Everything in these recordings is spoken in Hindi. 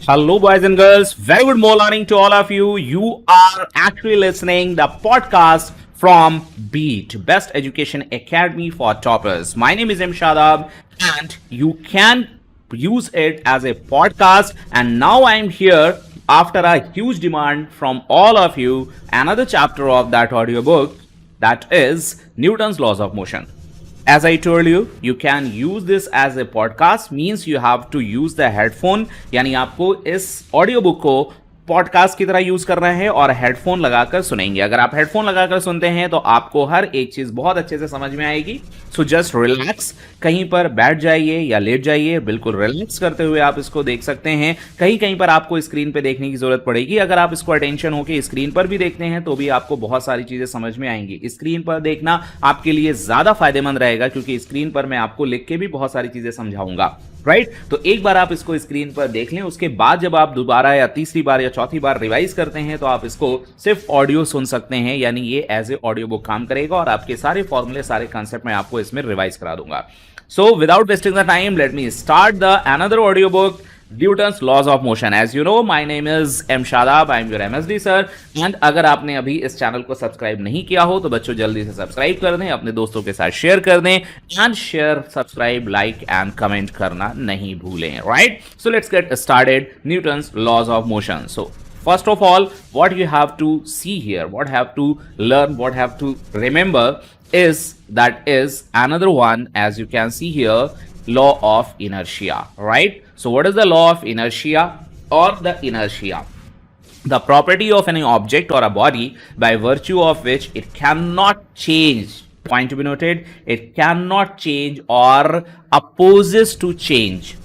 Hello, boys and girls. Very good morning to all of you. You are actually listening the podcast from Beat, Best Education Academy for Toppers. My name is M. Shadab, and you can use it as a podcast. And now I'm here after a huge demand from all of you. Another chapter of that audiobook, that is Newton's Laws of Motion. As I told you can use this as a podcast, means you have to use the headphone, यानी आपको इस ऑडियो बुक को पॉडकास्ट की तरह यूज करना है और हेडफोन लगाकर सुनेंगे। अगर आप हेडफोन लगाकर सुनते हैं तो आपको हर एक चीज बहुत अच्छे से समझ में आएगी। सो जस्ट रिलैक्स, कहीं पर बैठ जाइए या लेट जाइए, बिल्कुल रिलैक्स करते हुए आप इसको देख सकते हैं। कहीं कहीं पर आपको स्क्रीन पे देखने की जरूरत पड़ेगी। अगर आप इसको अटेंशन होकर स्क्रीन पर भी देखते हैं तो भी आपको बहुत सारी चीजें समझ में आएंगी। स्क्रीन पर देखना आपके लिए ज्यादा फायदेमंद रहेगा, क्योंकि स्क्रीन पर मैं आपको लिख के भी बहुत सारी चीजें समझाऊंगा। राइट तो एक बार आप इसको स्क्रीन पर देख लें, उसके बाद जब आप दोबारा या तीसरी बार या चौथी बार रिवाइज करते हैं तो आप इसको सिर्फ ऑडियो सुन सकते हैं, यानी ये एज ए ऑडियो बुक काम करेगा और आपके सारे फॉर्मूले, सारे कंसेप्ट मैं आपको इसमें रिवाइज करा दूंगा। So without wasting the time, let me start the another audio book, Newton's Laws of Motion. As you know, my name is M. Shadab. I am your MSD sir. And अगर आपने अभी इस चैनल को सब्सक्राइब नहीं किया हो तो बच्चों जल्दी से सब्सक्राइब कर दें, अपने दोस्तों के साथ शेयर कर दें, and share, subscribe, like and comment करना नहीं भूलें। Right, so let's get started. Newton's Laws of Motion. So first of all, what you have to see here, what have to learn, what have to remember is that is another one, as you can see here, law of inertia. Right, so what is the law of inertia or the inertia? The property of any object or a body by virtue of which it cannot change. Point to be noted, it cannot change or opposes to change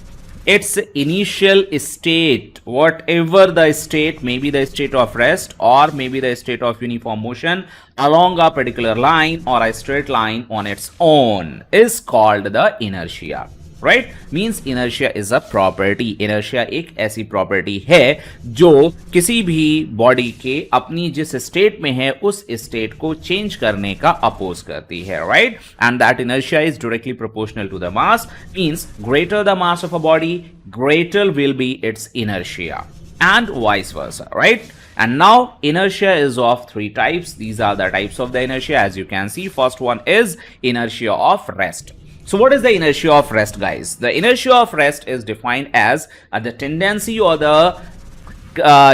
its initial state, whatever the state, maybe the state of rest or maybe the state of uniform motion along a particular line or a straight line on its own, is called the inertia. Right, means inertia is a property. Inertia एक ऐसी property है जो किसी भी body के अपनी जिस state में है उस state को change करने का oppose करती है। Right, and that inertia is directly proportional to the mass, means greater the mass of a body, greater will be its inertia, and vice versa. Right, and now inertia is of three types. These are the types of the inertia, as you can see. First one is inertia of rest. So what is the inertia of rest, guys? The inertia of rest is defined as the tendency or the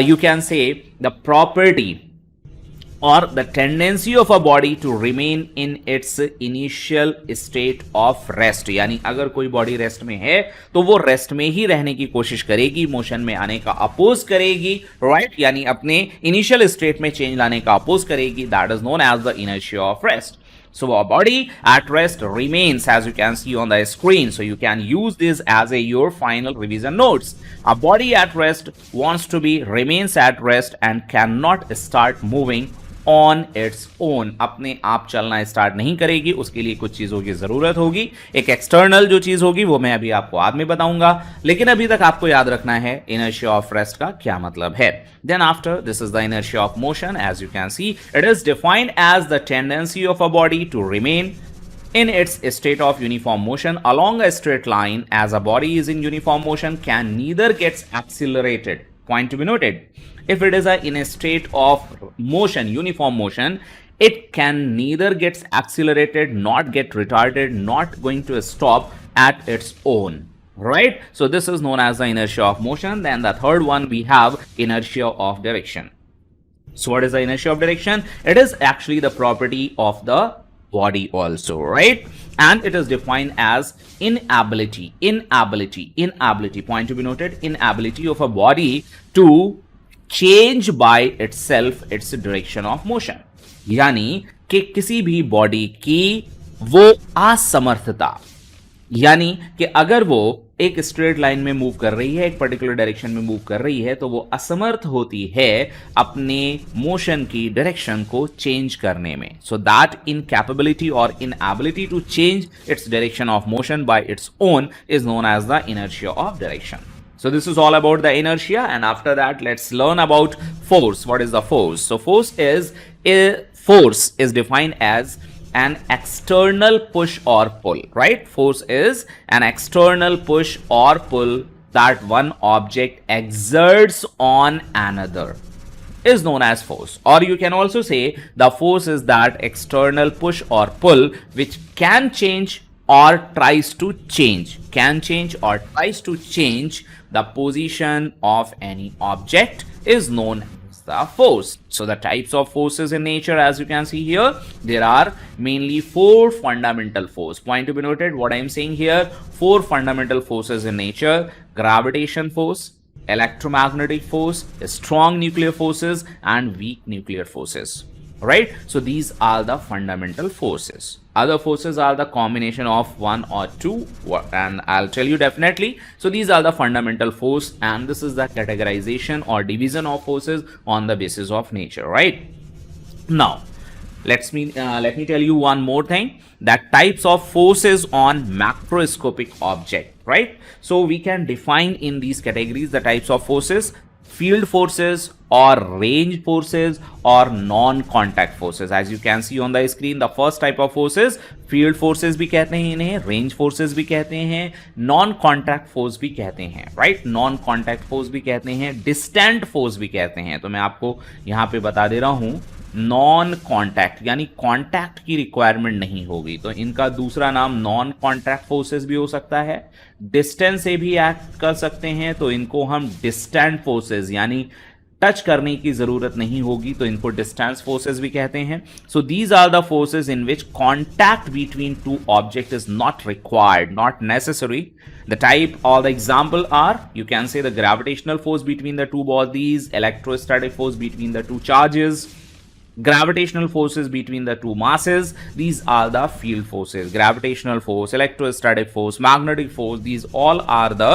you can say the property or the tendency of a body to remain in its initial state of rest. यानी अगर कोई बॉडी रेस्ट में है तो वो रेस्ट में ही रहने की कोशिश करेगी, मोशन में आने का अपोज करेगी। राइट, यानी अपने इनिशियल स्टेट में चेंज लाने का अपोज करेगी। That is known as the inertia of rest. So our body at rest remains, as you can see on the screen. So you can use this as your final revision notes. A body at rest wants to be, remains at rest and cannot start moving on its own. अपने आप चलना स्टार्ट नहीं करेगी, उसके लिए कुछ चीजों की जरूरत होगी। एक एक्सटर्नल जो चीज होगी वो मैं अभी आपको बाद में बताऊंगा, लेकिन अभी तक आपको याद रखना है inertia of rest का क्या मतलब है। Then after, this is the inertia of motion. As you can see, it is defined as the tendency of a body to remain in its state of uniform motion along a straight line. As a body is in uniform motion, can neither gets accelerated. Point to be noted, if it is in a state of motion, uniform motion, it can neither gets accelerated, not get retarded, not going to stop at its own. Right, so this is known as the inertia of motion. Then the third one, we have inertia of direction. So what is the inertia of direction? It is actually the property of the body also, right? And it is defined as inability, point to be noted, inability of a body to change by itself its direction of motion. यानी कि किसी भी बॉडी की वो असमर्थता, यानी कि अगर वो एक स्ट्रेट लाइन में मूव कर रही है, एक पर्टिकुलर डायरेक्शन में मूव कर रही है, तो वो असमर्थ होती है अपने मोशन की डायरेक्शन को चेंज करने में. सो दैट इनकैपेबिलिटी और inability to change its direction of motion by its own is known as the inertia of direction. So this is all about the inertia, and after that let's learn about force. What is the force? So force is defined as an external push or pull, right? Force is an external push or pull that one object exerts on another is known as force. Or you can also say the force is that external push or pull which can change or tries to change, the position of any object is known as the force. So the types of forces in nature, as you can see here, there are mainly four fundamental force. Point to be noted, what I am saying here, four fundamental forces in nature: gravitation force, electromagnetic force, strong nuclear forces, and weak nuclear forces. Right? So these are the fundamental forces. Other forces are the combination of one or two, and I'll tell you definitely. So these are the fundamental force, and this is the categorization or division of forces on the basis of nature. Right? Now, let me tell you one more thing, that types of forces on macroscopic object. Right? So we can define in these categories the types of forces: field forces or range forces or non-contact forces. As you can see on the screen, the first type of forces, field forces भी कहते हैं इन्हें, range forces भी कहते हैं, non-contact force भी कहते हैं. right? non-contact force भी कहते हैं, distant force भी कहते हैं. तो मैं आपको यहाँ पे बता दे रहा हूँ, नॉन कॉन्टैक्ट यानी कॉन्टैक्ट की रिक्वायरमेंट नहीं होगी, तो इनका दूसरा नाम नॉन कॉन्टैक्ट फोर्सेस भी हो सकता है. डिस्टेंस से भी एक्ट कर सकते हैं, तो इनको हम डिस्टेंट फोर्सेस यानी टच करने की जरूरत नहीं होगी, तो इनको डिस्टेंस फोर्सेस भी कहते हैं. So these are the forces in which contact between two object is not required, not necessary. The type or the example are, you can say, the gravitational force between the two bodies, electrostatic force between the two charges, gravitational forces between the two masses. These are the field forces. Gravitational force, electrostatic force, magnetic force, these all are the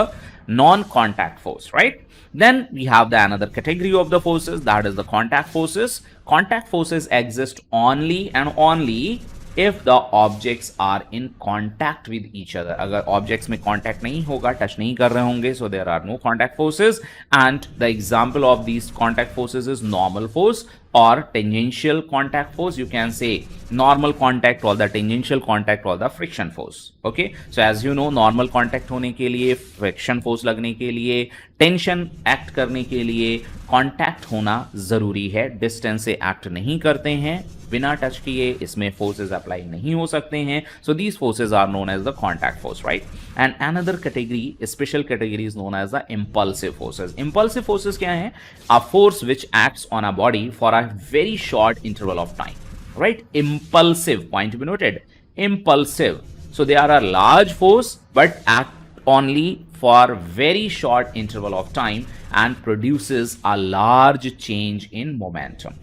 non-contact force. Right? Then we have the another category of the forces, that is the contact forces. Contact forces exist only and only if the objects are in contact with each other. अगर objects में contact नहीं होगा, touch नहीं कर रहे होंगे, so there are no contact forces. And the example of these contact forces is normal force or tangential contact force. You can say normal contact or the tangential contact or the friction force. Okay, so as you know, normal contact होने के लिए, friction force लगने के लिए, tension act करने के लिए contact होना जरूरी है. डिस्टेंस से एक्ट नहीं करते हैं, बिना टच किए इसमें फोर्सेस अप्लाई नहीं हो सकते हैं. So these forces are known as the contact force. Right? And another category, special category is known as the impulsive forces. Impulsive forces क्या है? A force which acts on a body for a very short interval of time. Right? Impulsive, point to be noted, impulsive. So they are a large force but act only for very short interval of time and produces a large change in momentum.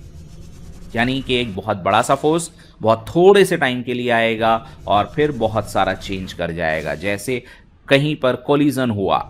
यानी कि एक बहुत बड़ा सा फोर्स बहुत थोड़े से टाइम के लिए आएगा और फिर बहुत सारा चेंज कर जाएगा. जैसे कहीं पर कोलिजन हुआ,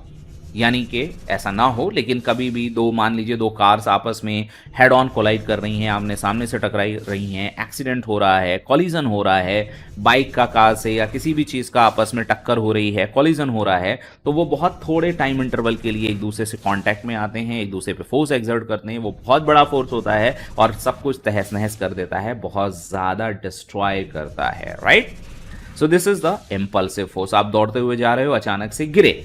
यानी कि ऐसा ना हो लेकिन कभी भी मान लीजिए दो कार्स आपस में हेड ऑन कोलाइड कर रही हैं, आमने सामने से टकराई रही हैं, एक्सीडेंट हो रहा है, कोलिजन हो रहा है, बाइक का कार से या किसी भी चीज़ का आपस में टक्कर हो रही है, कोलिजन हो रहा है, तो वो बहुत थोड़े टाइम इंटरवल के लिए एक दूसरे से कांटेक्ट में आते हैं, एक दूसरे पे फोर्स एक्सर्ट करते हैं. वो बहुत बड़ा फोर्स होता है और सब कुछ तहस नहस कर देता है, बहुत ज़्यादा डिस्ट्रॉय करता है. Right? So this is the impulsive force. आप दौड़ते हुए जा रहे हो, अचानक से गिरे,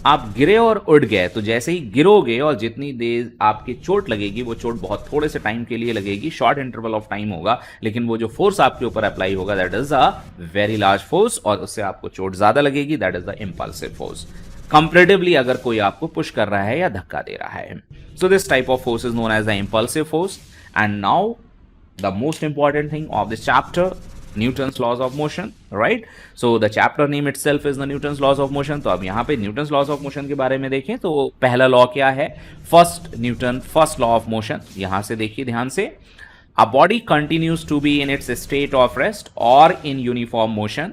आप गिरे और उड़ गए, तो जैसे ही गिरोगे और जितनी देर आपकी चोट लगेगी वो चोट बहुत थोड़े से टाइम के लिए लगेगी, शॉर्ट इंटरवल ऑफ टाइम होगा, लेकिन वो जो फोर्स आपके ऊपर अप्लाई होगा that is a very large force और उससे आपको चोट ज्यादा लगेगी. That is the impulsive force. Comparatively अगर कोई आपको पुश कर रहा है या धक्का दे रहा है. So this type of force is known as the impulsive force. And now the most important thing of this chapter, Newton's laws of motion. right? So the chapter name itself is the Newton's laws of motion. तो अब यहाँ पे Newton's laws of motion के बारे में देखें तो पहला लॉ क्या है? First law of motion. यहाँ से देखिए ध्यान से, a body continues to be in its state of rest or in uniform motion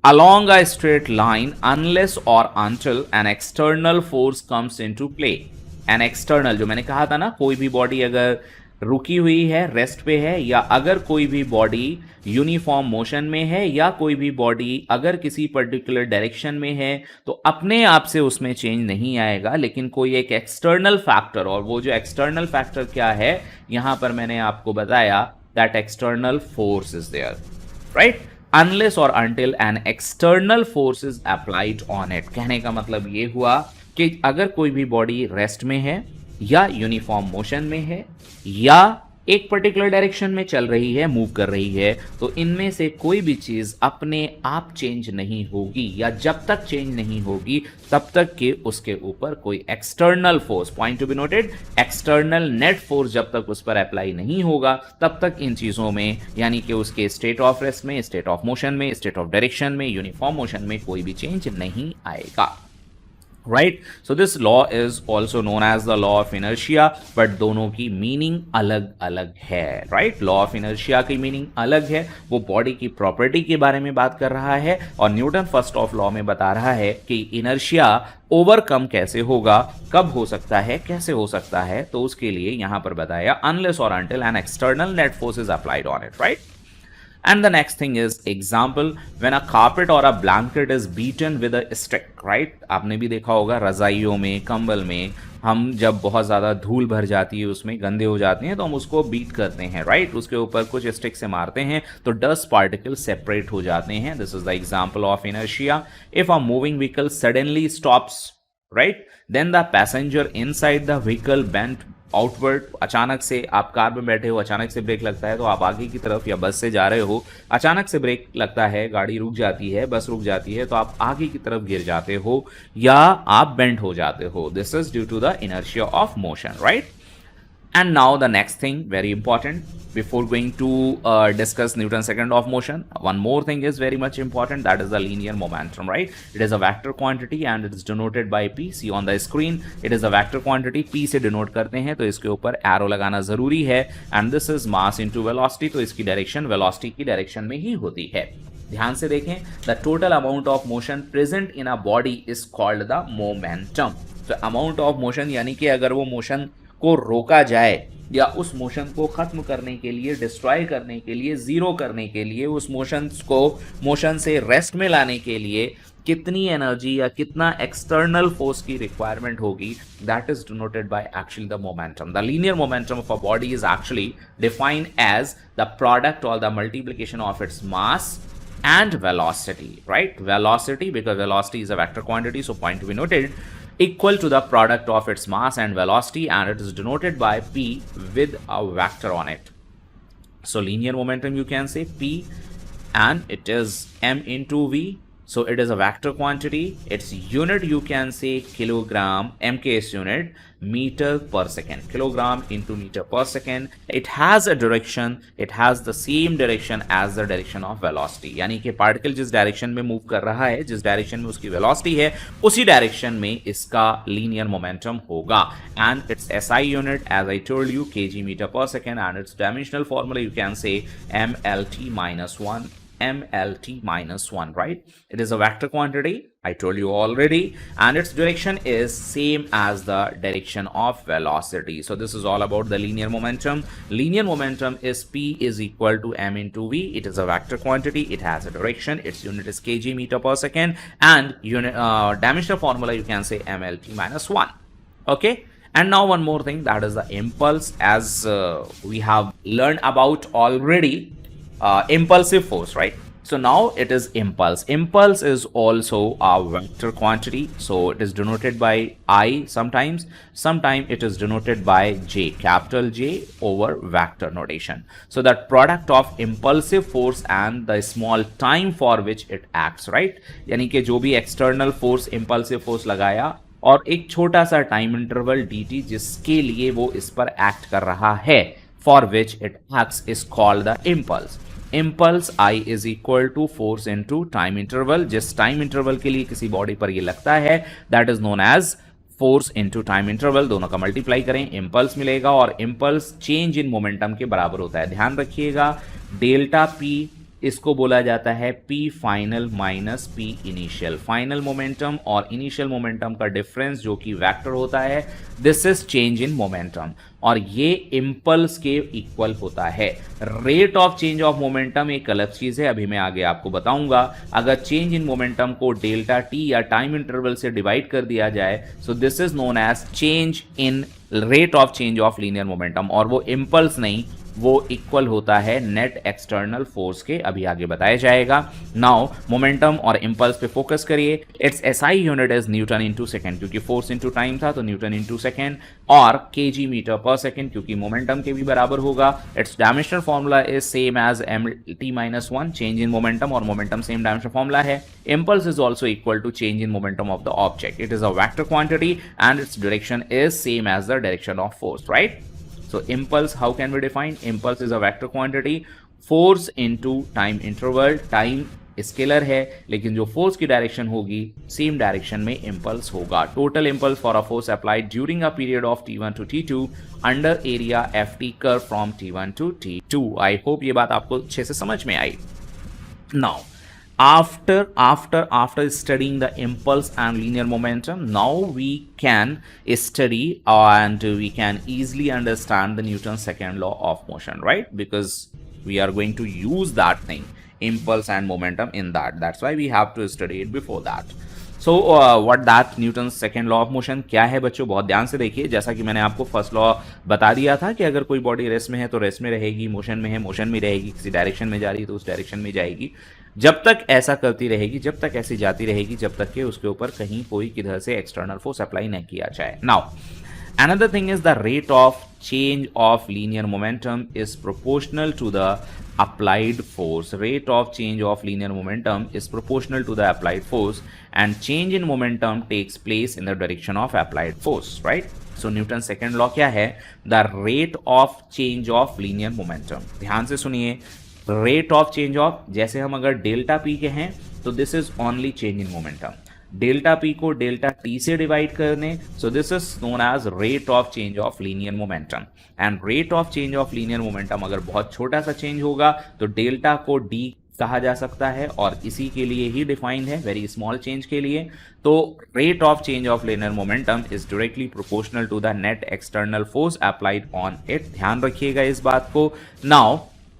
along a straight line unless or until an external force comes into play. An external, जो मैंने कहा था ना, कोई भी बॉडी अगर रुकी हुई है, रेस्ट पे है, या अगर कोई भी बॉडी यूनिफॉर्म मोशन में है, या कोई भी बॉडी अगर किसी पर्टिकुलर डायरेक्शन में है, तो अपने आप से उसमें चेंज नहीं आएगा, लेकिन कोई एक एक्सटर्नल फैक्टर, और वो जो एक्सटर्नल फैक्टर क्या है यहां पर मैंने आपको बताया, that external force is there. Right? unless or until an external force is applied on it. कहने का मतलब ये हुआ कि अगर कोई भी बॉडी रेस्ट में है या यूनिफॉर्म मोशन में है या एक पर्टिकुलर डायरेक्शन में चल रही है, मूव कर रही है, तो इनमें से कोई भी चीज अपने आप चेंज नहीं होगी, या जब तक चेंज नहीं होगी तब तक कि उसके ऊपर कोई external force, point to be noted, external net force जब तक उस पर अप्लाई नहीं होगा तब तक इन चीजों में, यानी कि उसके स्टेट ऑफ रेस्ट में, स्टेट ऑफ मोशन में, स्टेट ऑफ डायरेक्शन में, यूनिफॉर्म मोशन में कोई भी चेंज नहीं आएगा. Right, so this law is also known as the law of inertia, but दोनों की मीनिंग अलग अलग है. राइट, लॉ ऑफ इनर्शिया की मीनिंग अलग है, वो बॉडी की प्रॉपर्टी के बारे में बात कर रहा है, और न्यूटन फर्स्ट ऑफ लॉ में बता रहा है कि इनर्शिया ओवरकम कैसे होगा, कब हो सकता है, कैसे हो सकता है. तो उसके लिए यहां पर बताया अनलेस और until an external net force is applied on it. Right, and the next thing is example when a carpet or a blanket is beaten with a stick. right, आपने भी देखा होगा रजाइयों में, कंबल में, हम जब बहुत ज़्यादा धूल भर जाती है, उसमें गंदे हो जाते हैं, तो हम उसको बीट करते हैं. राइट, उसके ऊपर कुछ स्टिक से मारते हैं तो डस्ट पार्टिकल सेपरेट हो जाते हैं. This is the example of inertia. If a moving vehicle suddenly stops, right, then the passenger inside the vehicle bent outward. अचानक से आप कार में बैठे हो, अचानक से ब्रेक लगता है तो आप आगे की तरफ, या बस से जा रहे हो, अचानक से ब्रेक लगता है, गाड़ी रुक जाती है, बस रुक जाती है, तो आप आगे की तरफ गिर जाते हो या आप बेंड हो जाते हो. This is due to the inertia of motion. Right, and now the next thing, very important, before going to discuss Newton's second law of motion, one more thing is very much important, that is the linear momentum. Right, it is a vector quantity and it is denoted by p. See on the screen, it is a vector quantity, p से denote करते हैं, तो इसके ऊपर arrow लगाना जरूरी है. and this is mass into velocity, तो इसकी डायरेक्शन velocity की डायरेक्शन में ही होती है. ध्यान से देखें, the total amount of motion present in a body is called the momentum. तो amount of motion यानी कि अगर वो मोशन को रोका जाए या उस मोशन को खत्म करने के लिए, डिस्ट्रॉय करने के लिए, जीरो करने के लिए, उस मोशन को मोशन से रेस्ट में लाने के लिए कितनी एनर्जी या कितना एक्सटर्नल फोर्स की रिक्वायरमेंट होगी, that is denoted by actually the momentum. The linear momentum of a body is actually defined as the product or the multiplication of its mass and velocity. Right, velocity, because velocity is a vector quantity, so point to be noted, equal to the product of its mass and velocity, and it is denoted by p with a vector on it. So linear momentum, you can say p, and it is m into v. So it is a vector quantity. Its unit you can say kilogram, mks unit, meter per second, kilogram into meter per second. It has a direction, it has the same direction as the direction of velocity. यानी कि पार्टिकल जिस डायरेक्शन में मूव कर रहा है, जिस डायरेक्शन में उसकी वेलोसिटी है, उसी डायरेक्शन में इसका लीनियर मोमेंटम होगा. And its SI unit, as I told you, kg meter per second, and its dimensional formula you can say mlt minus 1. mlt minus 1. Right, it is a vector quantity, I told you already, and its direction is same as the direction of velocity. So this is all about the linear momentum. Linear momentum is p is equal to m into v. It is a vector quantity, it has a direction, its unit is kg meter per second, and unit dimensional formula you can say mlt minus 1. Okay, and now one more thing, that is the impulse, as we have learned about already. Impulsive force, right? So now it is impulse. Impulse is also a vector quantity, so it is denoted by I sometimes it is denoted by J, capital J, over vector notation. So that product of impulsive force and the small time for which it acts. Right, यानी कि जो भी external force, impulsive force लगाया, और एक छोटा सा टाइम इंटरवल dt जिसके लिए वो इस पर एक्ट कर रहा है, for which it acts, is called the impulse. Impulse I is equal to force into time interval. जिस टाइम इंटरवल के लिए किसी बॉडी पर ये लगता है, that is known as force into time interval. दोनों का मल्टीप्लाई करें, impulse मिलेगा, और impulse change in momentum के बराबर होता है. ध्यान रखिएगा, डेल्टा p इसको बोला जाता है P final minus P initial. Final momentum और इनिशियल मोमेंटम का डिफरेंस जो कि वेक्टर होता है, this is change in momentum, और ये इम्पल्स के इक्वल होता है. Rate of change of momentum एक अलग चीज है, अभी मैं आगे आपको बताऊंगा. अगर चेंज इन मोमेंटम को डेल्टा टी या टाइम इंटरवल से डिवाइड कर दिया जाए, so this is known as change in rate of change of linear momentum, और वो इम्पल्स नहीं, वो इक्वल होता है नेट एक्सटर्नल फोर्स के, अभी आगे बताया जाएगा। नाउ मोमेंटम और इंपल्स पे फोकस करिए। Its SI unit is newton into second, क्योंकि फोर्स इनटू टाइम था तो न्यूटन इनटू सेकंड, और केजी मीटर पर सेकंड क्योंकि मोमेंटम के भी बराबर होगा। Its dimensional formula is same as mt-1, change in momentum, और मोमेंटम सेम डायमेंशनल फॉर्मूला है। Impulse is also equal to change in momentum of the object. It is a vector quantity and its direction is same as the direction of force, right? So impulse, how can we define? Impulse is a vector quantity, force into time interval, time scalar है लेकिन जो फोर्स की डायरेक्शन होगी सेम डायरेक्शन में इंपल्स होगा। Total impulse for a force applied during a period of t1 to t2 under area ft curve from t1 to t2। I hope ये बात आपको अच्छे से समझ में आई। Now after studying the impulse and linear momentum, now we can study and we can easily understand the Newton's second law of motion, right? Because we are going to use that thing, impulse and momentum, in that. That's why we have to study it before that. So what that Newton second law of motion क्या है बच्चों, बहुत ध्यान से देखिए। जैसा कि मैंने आपको फर्स्ट लॉ बता दिया था कि अगर कोई बॉडी रेस्ट में है तो रेस्ट में रहेगी, मोशन में है मोशन में रहेगी, किसी डायरेक्शन में जा रही है तो उस डायरेक्शन में जाएगी, जब तक ऐसा करती रहेगी, जब तक ऐसी जाती रहेगी, जब तक कि उसके ऊपर कहीं कोई किधर से एक्सटर्नल फोर्स अप्लाई नहीं किया जाए। Now another thing is the rate of change of linear momentum is proportional to the applied force. Rate of change of linear momentum is proportional to the applied force, and change in momentum takes place in the direction of applied force, right? So Newton's second law क्या है? The rate of change of linear momentum. ध्यान से सुनिए, rate of change of, जैसे हम अगर डेल्टा पी के हैं तो this is only change in momentum. Delta p को डेल्टा टी से डिवाइड करने, so this is known as rate of change of linear momentum. And rate of change of linear momentum अगर बहुत छोटा सा चेंज होगा तो डेल्टा को डी कहा जा सकता है, और इसी के लिए ही डिफाइंड है, वेरी स्मॉल चेंज के लिए। तो rate of change of linear momentum is directly proportional to the net external force applied on it. ध्यान रखिएगा इस बात को। Now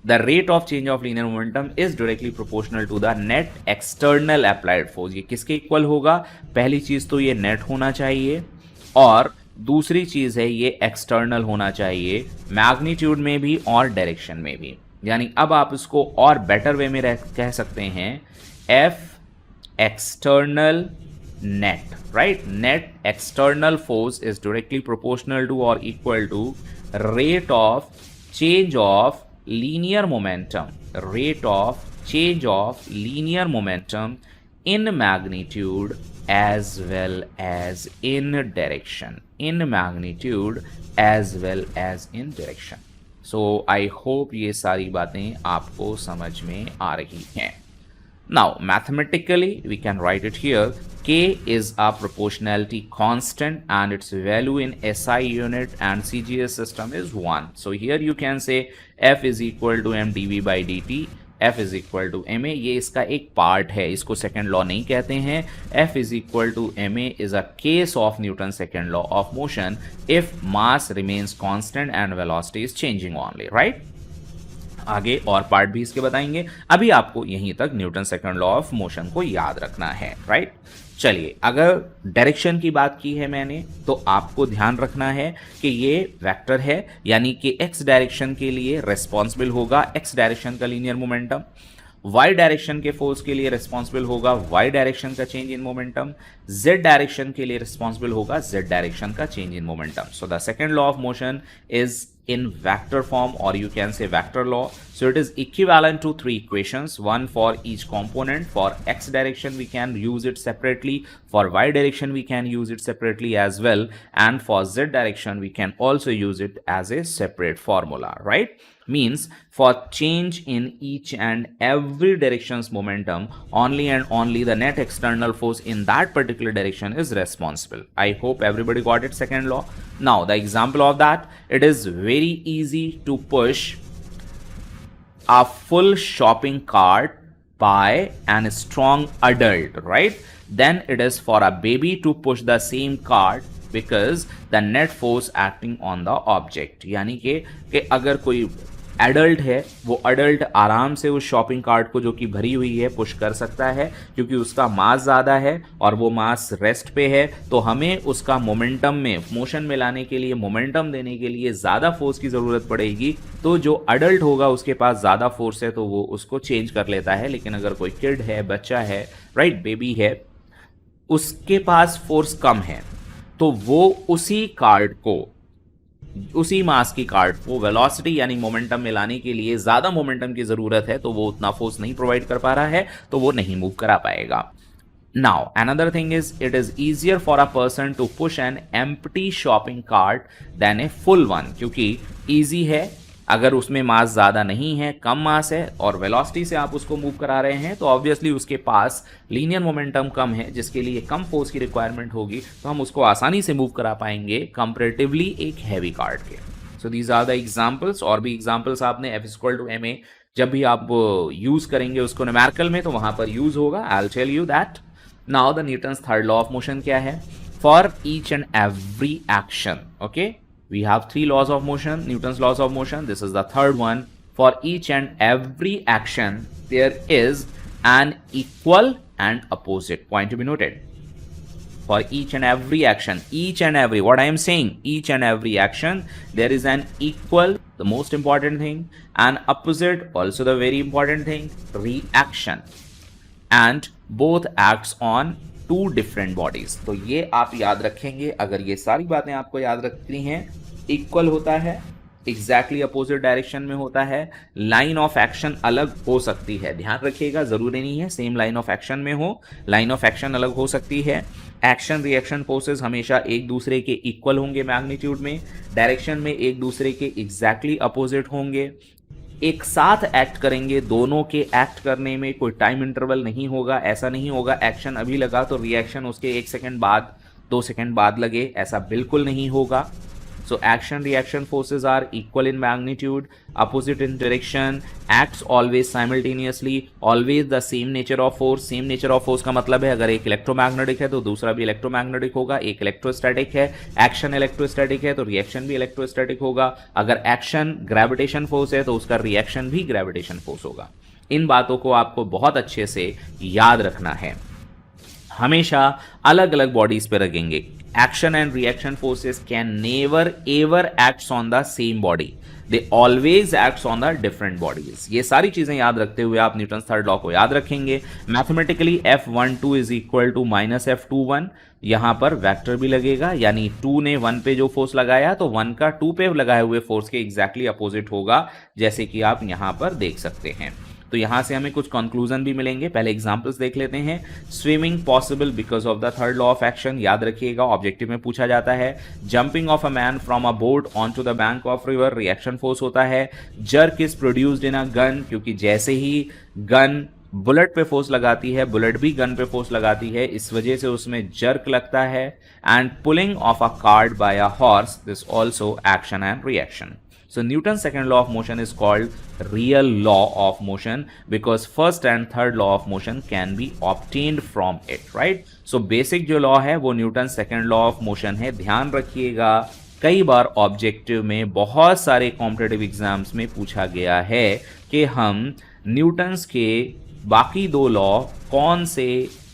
the rate of change of linear momentum is directly proportional to the net external applied force. ये किसके इक्वल होगा? पहली चीज तो ये नेट होना चाहिए, और दूसरी चीज है ये एक्सटर्नल होना चाहिए, मैग्नीट्यूड में भी और डायरेक्शन में भी। यानी अब आप इसको और बेटर वे में कह सकते हैं F external net, right? Net external force is directly proportional to or equal to rate of change of linear momentum, rate of change of linear momentum in magnitude as well as in direction, in magnitude as well as in direction. So I hope ये सारी बातें आपको समझ में आ रही हैं। Now mathematically we can write it here. K is a proportionality constant and its value in SI unit and CGS system is 1. So here you can say F is equal to m dv by dt, F is equal to ma, ये इसका एक पार्ट है, इसको सेकेंड लॉ नहीं कहते हैं। F is equal to ma is a case of Newton's second law of motion if mass remains constant and velocity is changing only, right? आगे और पार्ट भी इसके बताएंगे, अभी आपको यहीं तक Newton second law of motion को याद रखना है, राइट? चलिए, अगर डायरेक्शन की बात की है मैंने तो आपको ध्यान रखना है कि ये वेक्टर है, यानी कि एक्स डायरेक्शन के लिए रेस्पॉन्सिबल होगा एक्स डायरेक्शन का लीनियर मोमेंटम, वाई डायरेक्शन के फोर्स के लिए रेस्पॉन्सिबल होगा वाई डायरेक्शन का change in momentum, Z direction के लिए रेस्पॉन्सिबल होगा जेड डायरेक्शन का change in momentum. So the second law of motion is in vector form, or you can say vector law. So it is equivalent to three equations, one for each component. For x direction we can use it separately, for y direction we can use it separately as well, and for z direction we can also use it as a separate formula, right? Means for change in each and every direction's momentum, only and only the net external force in that particular direction is responsible. I hope everybody got it, second law. Now the example of that, it is very easy to push a full shopping cart by a strong adult, right? Then it is for a baby to push the same cart because the net force acting on the object. यानी कि अगर कोई एडल्ट है वो एडल्ट आराम से उस शॉपिंग कार्ट को जो कि भरी हुई है पुश कर सकता है, क्योंकि उसका मास ज़्यादा है और वो मास रेस्ट पे है, तो हमें उसका मोमेंटम में मोशन में लाने के लिए, मोमेंटम देने के लिए ज़्यादा फोर्स की ज़रूरत पड़ेगी। तो जो एडल्ट होगा उसके पास ज़्यादा फोर्स है तो वो उसको चेंज कर लेता है। लेकिन अगर कोई किड है, बच्चा है, राइट, बेबी है, उसके पास फोर्स कम है, तो वो उसी कार्ड को, उसी मास की कार्ड को वेलोसिटी यानी मोमेंटम में लाने के लिए ज़्यादा मोमेंटम की ज़रूरत है, तो वो उतना फोर्स नहीं प्रोवाइड कर पा रहा है, तो वो नहीं मूव करा पाएगा। Now, another thing is it is easier for a person to push an empty shopping cart than a full one, क्योंकि easy है, अगर उसमें मास ज़्यादा नहीं है, कम मास है और वेलोसिटी से आप उसको मूव करा रहे हैं, तो ऑब्वियसली उसके पास लीनियर मोमेंटम कम है, जिसके लिए कम फोर्स की रिक्वायरमेंट होगी, तो हम उसको आसानी से मूव करा पाएंगे कंपैरेटिवली एक हैवी कार्ड के। So these are the examples. और भी एग्जाम्पल्स आपने F=ma जब भी आप यूज़ करेंगे उसको न्यूमेरिकल में, तो वहाँ पर यूज़ होगा। I will tell you that. Now the Newton's third law of motion क्या है? For each and every action, okay, we have three laws of motion, Newton's laws of motion. This is the third one. For each and every action, there is an equal and opposite. Point to be noted. For each and every action, each and every, what I am saying, each and every action, there is an equal, the most important thing, and opposite, also the very important thing, reaction. And both acts on two different bodies. तो ये आप याद रखेंगे। अगर ये सारी बातें आपको याद रखती हैं, इक्वल होता है, एग्जैक्टली अपोजिट डायरेक्शन में होता है, लाइन ऑफ एक्शन अलग हो सकती है, ध्यान रखिएगा, जरूरी नहीं है सेम लाइन ऑफ एक्शन में हो, लाइन ऑफ एक्शन अलग हो सकती है। एक्शन रिएक्शन फोर्सेस हमेशा एक दूसरे के इक्वल होंगे मैग्नीट्यूड में, डायरेक्शन में एक दूसरे के एग्जैक्टली अपोजिट होंगे, एक साथ एक्ट करेंगे, दोनों के एक्ट करने में कोई टाइम इंटरवल नहीं होगा। ऐसा नहीं होगा एक्शन अभी लगा तो रिएक्शन उसके 1 सेकेंड बाद, 2 सेकेंड बाद लगे, ऐसा बिल्कुल नहीं होगा। So action reaction forces are equal in magnitude, opposite in direction, acts always simultaneously, always the same nature of force। same nature of force का मतलब है अगर एक इलेक्ट्रोमैग्नेटिक है तो दूसरा भी इलेक्ट्रोमैग्नेटिक होगा, एक इलेक्ट्रोस्टैटिक है, एक्शन इलेक्ट्रोस्टैटिक है तो रिएक्शन भी इलेक्ट्रोस्टैटिक होगा, अगर एक्शन ग्रेविटेशन फोर्स है तो उसका रिएक्शन भी ग्रेविटेशन फोर्स होगा। इन बातों को आपको बहुत अच्छे से याद रखना है। हमेशा अलग अलग बॉडीज पे रखेंगे। Action and reaction forces can never ever acts on the same body. They always acts on the different bodies. ये सारी चीजें याद रखते हुए आप न्यूटन थर्ड लॉ को याद रखेंगे। Mathematically F12 is equal to minus F21, यहां पर वेक्टर भी लगेगा, यानी 2 ने 1 पे जो फोर्स लगाया तो 1 का 2 पे लगाए हुए फोर्स के एग्जैक्टली अपोजिट होगा, जैसे कि आप यहां पर देख सकते हैं। तो यहां से हमें कुछ कंक्लूजन भी मिलेंगे। पहले एग्जांपल्स देख लेते हैं। Swimming possible because of the third law of action, याद रखिएगा ऑब्जेक्टिव में पूछा जाता है। Jumping of a man from a boat on to the bank of river, reaction force होता है। Jerk is produced in a gun, क्योंकि जैसे ही गन बुलेट पे फोर्स लगाती है, बुलेट भी गन पे फोर्स लगाती है, इस वजह से उसमें जर्क लगता है। And pulling of a cart by a horse, this also action and reaction. So Newton's second law of motion is called real law of motion because first and third law of motion can be obtained from it, right? So basic जो law है वो Newton's second law of motion है। ध्यान रखिएगा, कई बार ऑब्जेक्टिव में बहुत सारे कॉम्पिटिटिव एग्जाम्स में पूछा गया है कि हम न्यूटन्स के बाकी 2 लॉ कौन से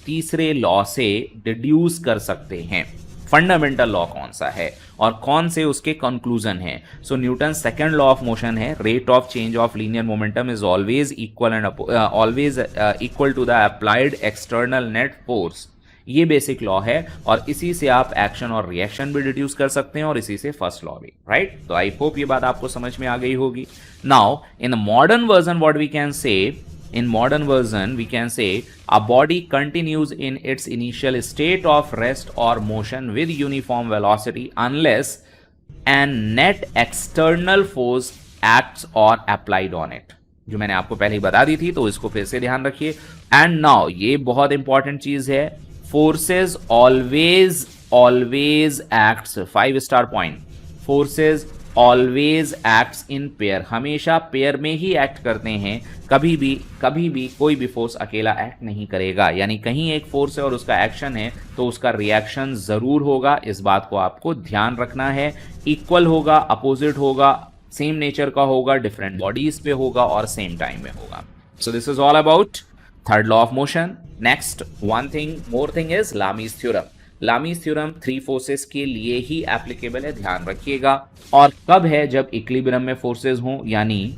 तीसरे लॉ से डिड्यूस कर सकते हैं, फंडामेंटल लॉ कौन सा है और कौन से उसके कंक्लूजन है। So Newton second law of motion है, rate of change of linear momentum is always equal and always equal to the applied external net force. ये बेसिक लॉ है और इसी से आप एक्शन और रिएक्शन भी डिड्यूस कर सकते हैं और इसी से फर्स्ट लॉ भी, राइट? तो आई होप ये बात आपको समझ में आ गई होगी। Now in modern version what we can say, in modern version we can say a body continues in its initial state of rest or motion with uniform velocity unless an net external force acts or applied on it, जो मैंने आपको पहले ही बता दी थी, तो इसको फिर से ध्यान रखिए। एंड नाउ ये बहुत इंपॉर्टेंट चीज है, forces always acts, 5 star point, forces always acts in pair, हमेशा पेयर में ही एक्ट करते हैं, कभी भी कोई भी फोर्स अकेला एक्ट नहीं करेगा। यानी कहीं एक फोर्स है और उसका एक्शन है तो उसका रिएक्शन जरूर होगा, इस बात को आपको ध्यान रखना है। इक्वल होगा, अपोजिट होगा, सेम नेचर का होगा, डिफरेंट बॉडीज पे होगा और सेम टाइम में होगा. सो this is all about third law of motion. Next one thing more thing is Lami's theorem. Lami's theorem three forces के लिए ही एप्लीकेबल है, ध्यान रखिएगा. और कब है? जब इक्विलिब्रियम में फोर्सेस हों, यानी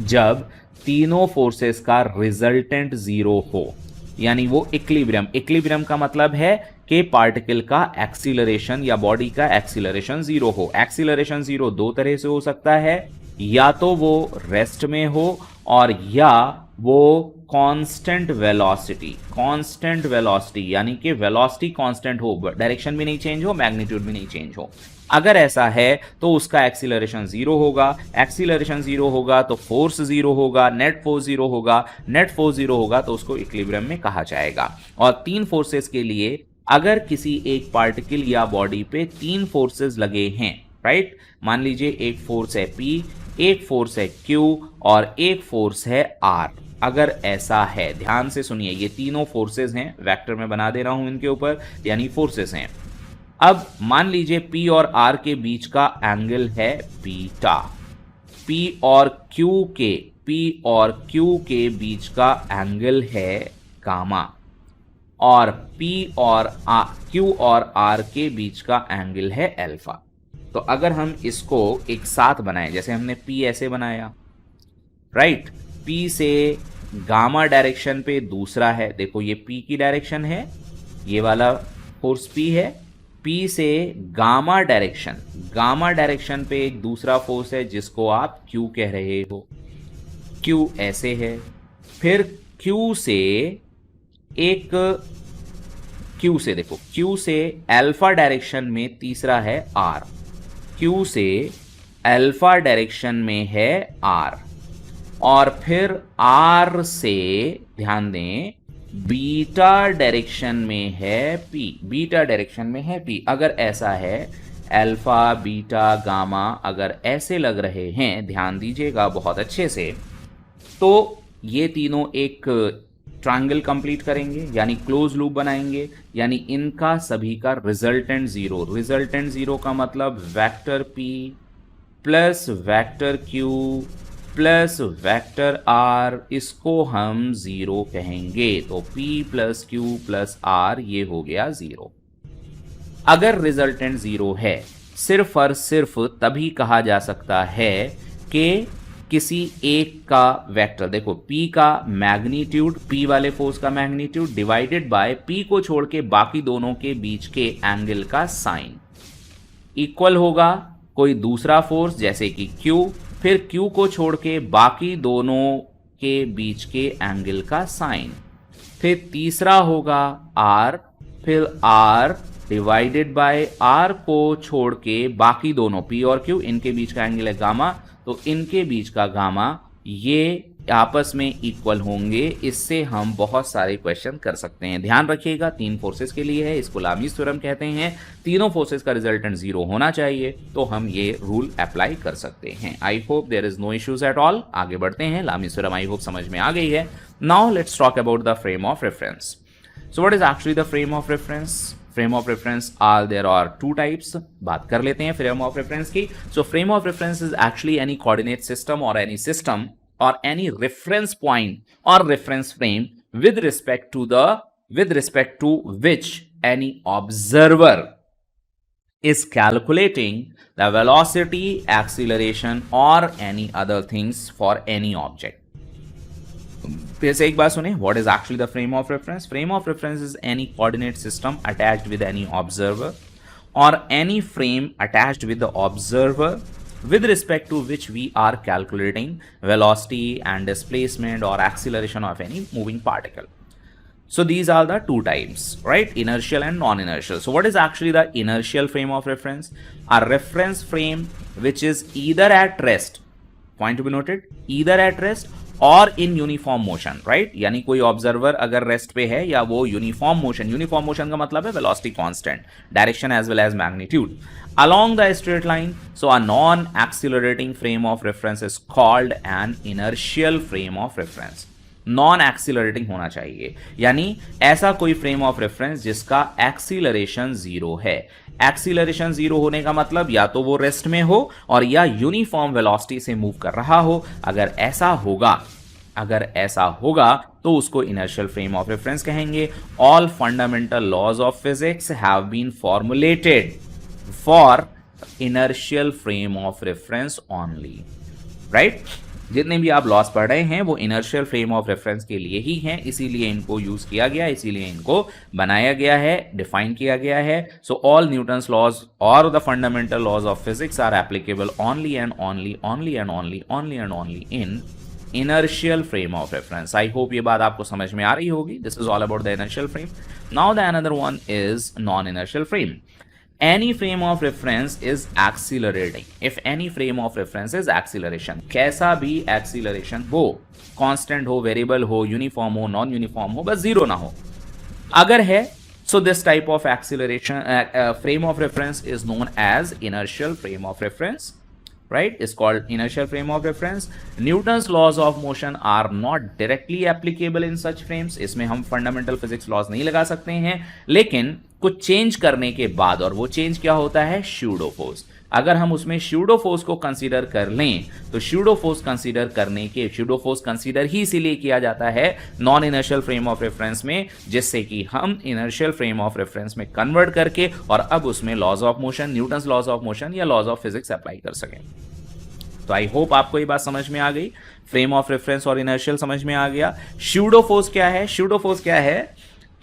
जब तीनों फोर्सेस का रिजल्टेंट जीरो हो, यानी वो इक्विलिब्रियम. इक्विलिब्रियम का मतलब है कि पार्टिकल का एक्सीलरेशन या बॉडी का एक्सीलरेशन जीरो हो. एक्सीलरेशन जीरो दो तरह से हो सकता है, या तो वो रेस्ट में हो और या वो कांस्टेंट वेलोसिटी यानी कि वेलोसिटी कांस्टेंट हो, डायरेक्शन भी नहीं चेंज हो, मैग्नीट्यूड भी नहीं चेंज हो. अगर ऐसा है तो उसका एक्सीलरेशन जीरो होगा. एक्सीलरेशन जीरो होगा तो फोर्स जीरो होगा, नेट फोर्स जीरो होगा. नेट फोर्स जीरो होगा तो उसको इक्विलिब्रियम में कहा जाएगा. और तीन फोर्सेस के लिए अगर किसी एक पार्टिकल या बॉडी पे तीन फोर्सेस लगे हैं, राइट, मान लीजिए एक फोर्स है P, एक फोर्स है Q और एक फोर्स है R. अगर ऐसा है, ध्यान से सुनिए, ये तीनों फोर्सेस हैं, वेक्टर में बना दे रहा हूं इनके ऊपर, यानी फोर्सेस हैं. अब मान लीजिए P और R के बीच का एंगल है बीटा. P और Q के बीच का एंगल है गामा. और Q और R के बीच का एंगल है अल्फा. तो अगर हम इसको एक साथ बनाएं, जैसे हमने P ऐसे बनाया, राइट, P से गामा डायरेक्शन पे दूसरा है, देखो ये P की डायरेक्शन है, ये वाला फोर्स P है. P से गामा डायरेक्शन पे एक दूसरा फोर्स है जिसको आप Q कह रहे हो. Q ऐसे है. फिर Q से देखो, Q से अल्फा डायरेक्शन में तीसरा है R. Q से अल्फा डायरेक्शन में है R. और फिर R से, ध्यान दें, बीटा डायरेक्शन में है P. अगर ऐसा है, अल्फा, बीटा, गामा अगर ऐसे लग रहे हैं, ध्यान दीजिएगा बहुत अच्छे से, तो ये तीनों एक ट्रायंगल कंप्लीट करेंगे, यानी क्लोज लूप बनाएंगे, यानी इनका सभी का रिजल्टेंट जीरो का मतलब vector P plus vector Q plus vector R, इसको हम जीरो कहेंगे. तो P plus Q plus R ये हो गया जीरो. अगर रिजल्टेंट जीरो है, सिर्फ और सिर्फ तभी कहा जा सकता है कि किसी एक का वेक्टर, देखो P का मैग्नीट्यूड, P वाले फोर्स का मैग्नीट्यूड डिवाइडेड बाय P को छोड़ के बाकी दोनों के बीच के एंगल का साइन इक्वल होगा कोई दूसरा फोर्स जैसे कि Q, फिर Q को छोड़ के बाकी दोनों के बीच के एंगल का साइन, फिर तीसरा होगा R, फिर R डिवाइडेड बाय R को छोड़ के बाकी दोनों P और Q, इनके बीच का एंगल है गामा, तो इनके बीच का गामा ये आपस में इक्वल होंगे. इससे हम बहुत सारे क्वेश्चन कर सकते हैं. ध्यान रखिएगा, तीन फोर्सेस के लिए है, इसको लामीज थ्योरम कहते हैं. तीनों फोर्सेस का रिजल्टेंट जीरो होना चाहिए, तो हम ये रूल अप्लाई कर सकते हैं. I hope there is no issues at all. आगे बढ़ते हैं. लामीज थ्योरम आई होप समझ में आ गई है. Now let's talk about the frame of reference. So what is actually the frame of reference? Frame of reference there are two types. बात कर लेते हैं फ्रेम ऑफ रेफरेंस की. So frame of reference is actually any coordinate system or any system or any reference point or reference frame with respect to which any observer is calculating the velocity, acceleration or any other things for any object. फिर से एक बात सुने, what is actually the frame of reference? Frame of reference is any coordinate system attached with any observer or any frame attached with the observer with respect to which we are calculating velocity and displacement or acceleration of any moving particle. So these are the two types, right? Inertial and non-inertial. So what is actually the inertial frame of reference? A reference frame which is either at rest, point to be noted, either at rest और इन यूनिफॉर्म मोशन, राइट, यानी कोई ऑब्जर्वर अगर रेस्ट पे है या वो यूनिफॉर्म मोशन का मतलब है velocity constant, direction as well as magnitude along the straight line. So a non-accelerating frame of reference is called an inertial frame of reference. Non accelerating होना चाहिए, यानी ऐसा कोई फ्रेम ऑफ रेफरेंस जिसका एक्सीलरेशन जीरो है। एक्सीलरेशन जीरो होने का मतलब या तो वो रेस्ट में हो और या यूनिफॉर्म वेलोसिटी से मूव कर रहा हो। अगर ऐसा होगा तो उसको इनर्शियल फ्रेम ऑफ रेफरेंस कहेंगे। All fundamental laws of physics have been formulated for inertial frame of reference only, right. जितने भी आप लॉस पढ़ रहे हैं वो इनर्शियल फ्रेम ऑफ रेफरेंस के लिए ही हैं, इसीलिए इनको यूज किया गया, इसीलिए इनको बनाया गया है, डिफाइन किया गया है। सो ऑल न्यूटन्स लॉज और the fundamental laws of physics are applicable only and only in inertial frame of reference. I hope ये बात आपको समझ में आ रही होगी. This is all about the inertial frame. Now the another one is non-inertial frame. Any frame of reference is accelerating. If any frame of reference is acceleration, कैसा भी acceleration हो, constant हो, variable हो, uniform हो, non-uniform हो, बस zero ना हो. अगर है, so this type of acceleration frame of reference is known as inertial frame of reference. Right, is called inertial frame of reference. Newton's laws of motion are not directly applicable in such frames. इसमें हम fundamental physics laws नहीं लगा सकते हैं, लेकिन कुछ चेंज करने के बाद, और वो चेंज क्या होता है, स्यूडो फोर्स। अगर हम उसमें स्यूडो फोर्स को कंसीडर कर लें तो स्यूडो फोर्स कंसीडर ही इसीलिए किया जाता है non inertial frame of reference में, जिससे कि हम इनर्शियल फ्रेम ऑफ रेफरेंस में कन्वर्ट करके और अब उसमें laws of motion, Newton's laws of motion या लॉज ऑफ फिजिक्स अप्लाई कर सकें। तो आई होप आपको ये बात समझ में आ गई, फ्रेम ऑफ रेफरेंस और इनर्शियल समझ में आ गया। स्यूडो फोर्स क्या है?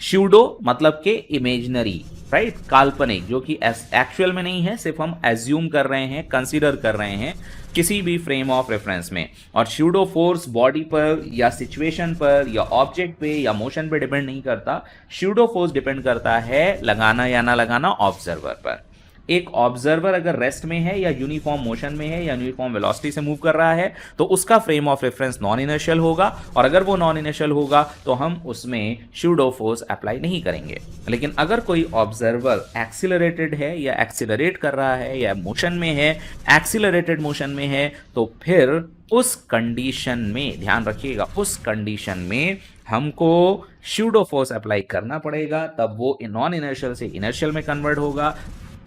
स्यूडो मतलब के इमेजिनरी, राइट, काल्पनिक, जो कि एक्चुअल में नहीं है, सिर्फ हम एज्यूम कर रहे हैं, कंसीडर कर रहे हैं किसी भी फ्रेम ऑफ रेफरेंस में। और स्यूडो फोर्स बॉडी पर या सिचुएशन पर या ऑब्जेक्ट पे या मोशन पे डिपेंड नहीं करता। स्यूडो फोर्स डिपेंड करता है लगाना या ना लगाना ऑब्जर्वर पर। एक ऑब्जर्वर अगर रेस्ट में है या यूनिफॉर्म मोशन में है या यूनिफॉर्म वेलोसिटी से मूव कर रहा है तो उसका frame of reference non inertial होगा, और अगर वो नॉन इनर्शियल होगा तो हम उसमें स्यूडो फोर्स अप्लाई नहीं करेंगे। लेकिन अगर कोई ऑब्जर्वर एक्सीलरेटेड है या एक्सीलरेट कर रहा है या मोशन में है, एक्सीलरेटेड मोशन में है, तो फिर उस कंडीशन में, ध्यान रखिएगा, उस कंडीशन में हमको स्यूडो फोर्स अप्लाई करना पड़ेगा, तब वो नॉन इनर्शियल से इनर्शियल में कन्वर्ट होगा।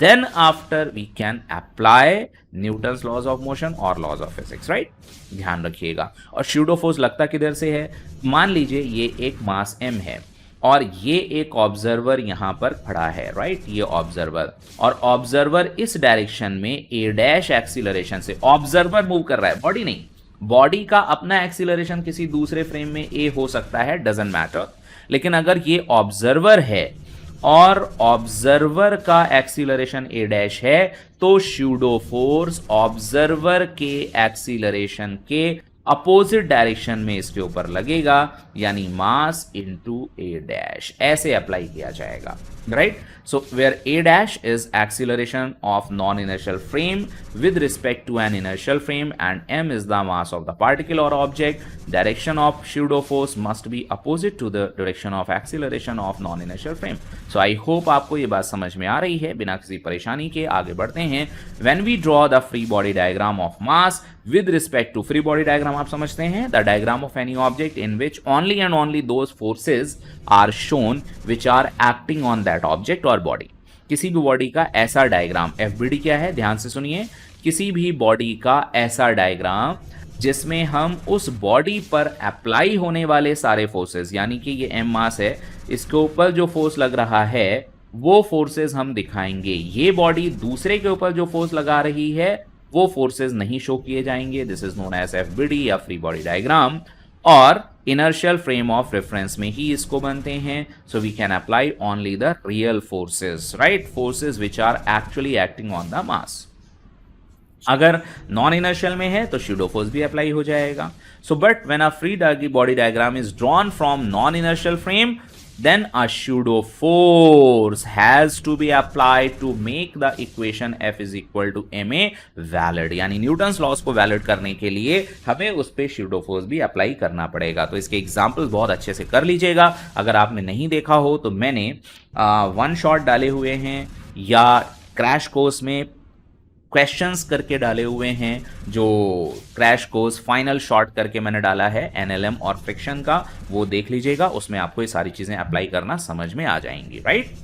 Then after we can apply Newton's laws of motion or laws of physics, right? ध्यान रखिएगा। और स्यूडो फोर्स लगता किधर से है? मान लीजिए ये एक मास m है और ये एक ऑब्जर्वर यहां पर खड़ा है, राइट, ये ऑब्जर्वर, और ऑब्जर्वर इस डायरेक्शन में a डैश एक्सीलरेशन से, ऑब्जर्वर मूव कर रहा है, बॉडी नहीं, बॉडी का अपना एक्सीलरेशन किसी दूसरे फ्रेम में a हो सकता है, डजंट मैटर। लेकिन अगर ये ऑब्जर्वर है और ऑब्जर्वर का एक्सीलरेशन a डैश है, तो स्यूडो फोर्स ऑब्जर्वर के एक्सीलरेशन के अपोजिट डायरेक्शन में इसके ऊपर लगेगा, यानी मास इनटू a डैश, ऐसे अप्लाई किया जाएगा, right. So where a dash is acceleration of non-inertial frame with respect to an inertial frame and m is the mass of the particle or object, direction of pseudo force must be opposite to the direction of acceleration of non-inertial frame. So I hope आपको ये बात समझ में आ रही है। बिना किसी परेशानी के आगे बढ़ते हैं। When we draw the free body diagram of mass with respect to free body diagram, आप समझते हैं, the diagram of any object in which only and only those forces are shown which are acting on that object or body. किसी भी बॉडी का ऐसा डायग्राम, FBD क्या है, ध्यान से सुनिए, किसी भी बॉडी का ऐसा डायग्राम जिसमें हम उस बॉडी पर अप्लाई होने वाले सारे फोर्सेस, यानी कि ये m मास है, इसके ऊपर जो फोर्स लग रहा है वो फोर्सेस हम दिखाएंगे। ये बॉडी दूसरे के ऊपर जो फोर्स लगा रही है वो फोर्सेस नहीं शो किए जाएंगे। This is known as FBD या फ्री बॉडी डायग्राम, और इनर्शियल फ्रेम ऑफ रेफरेंस में ही इसको बनते हैं। So we can apply only the real forces, right, forces which are actually acting on the mass. अगर नॉन इनर्शियल में है तो स्यूडो फोर्स भी अप्लाई हो जाएगा। So but when a free body diagram is drawn from non inertial frame, then a pseudo force has to be applied to make the equation F is equal to ma valid, यानी न्यूटन्स लॉस को वैलिड करने के लिए हमें उस पे pseudo force भी अप्लाई करना पड़ेगा। तो इसके एग्जांपल्स बहुत अच्छे से कर लीजिएगा। अगर आपने नहीं देखा हो तो मैंने वन शॉट डाले हुए हैं या क्रैश कोर्स में क्वेश्चंस करके डाले हुए हैं, जो क्रैश कोर्स फाइनल शॉर्ट करके मैंने डाला है एनएलएम और फ्रिक्शन का, वो देख लीजिएगा, उसमें आपको ये सारी चीजें अप्लाई करना समझ में आ जाएंगी, राइट।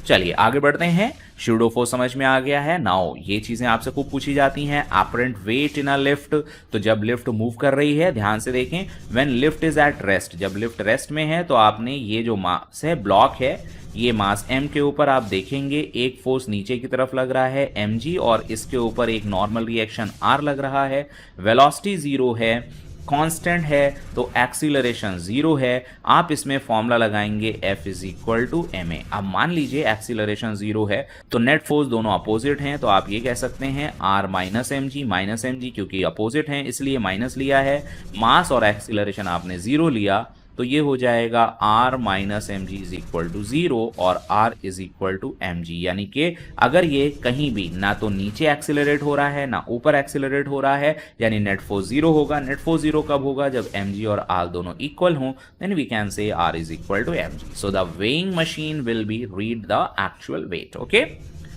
चलिए आगे बढ़ते हैं। स्यूडो समझ में आ गया है। नाउ ये चीजें आपसे खूब पूछी जाती हैं। Apparent wait in a lift, तो जब लिफ्ट मूव कर रही है, ध्यान से देखें, when lift is at rest, जब लिफ्ट रेस्ट में है तो आपने ये जो मास है, ब्लॉक है, ये मास m के ऊपर आप देखेंगे एक फोर्स नीचे की तरफ लग रहा है mg, और इसके ऊपर एक नॉर्मल रिएक्शन r लग रहा है। वेलोसिटी जीरो है, कांस्टेंट है, तो एक्सीलरेशन जीरो है। आप इसमें फॉर्मूला लगाएंगे F is equal to ma। अब मान लीजिए एक्सीलरेशन जीरो है तो नेट फोर्स दोनों अपोजिट हैं, तो आप ये कह सकते हैं r माइनस एम जी, क्योंकि अपोजिट हैं इसलिए माइनस लिया है। मास और एक्सीलरेशन आपने जीरो लिया, तो ये हो जाएगा r minus m g is equal to zero और r is equal to m g. यानी कि अगर ये कहीं भी ना तो नीचे एक्सिलरेट हो रहा है ना ऊपर एक्सिलरेट हो रहा है, यानी नेट फोर्स जीरो होगा। नेट फोर्स जीरो कब होगा? जब एम जी और r दोनों इक्वल हों, then we can say r is equal to m g. So the weighing machine will be read the actual weight. Okay,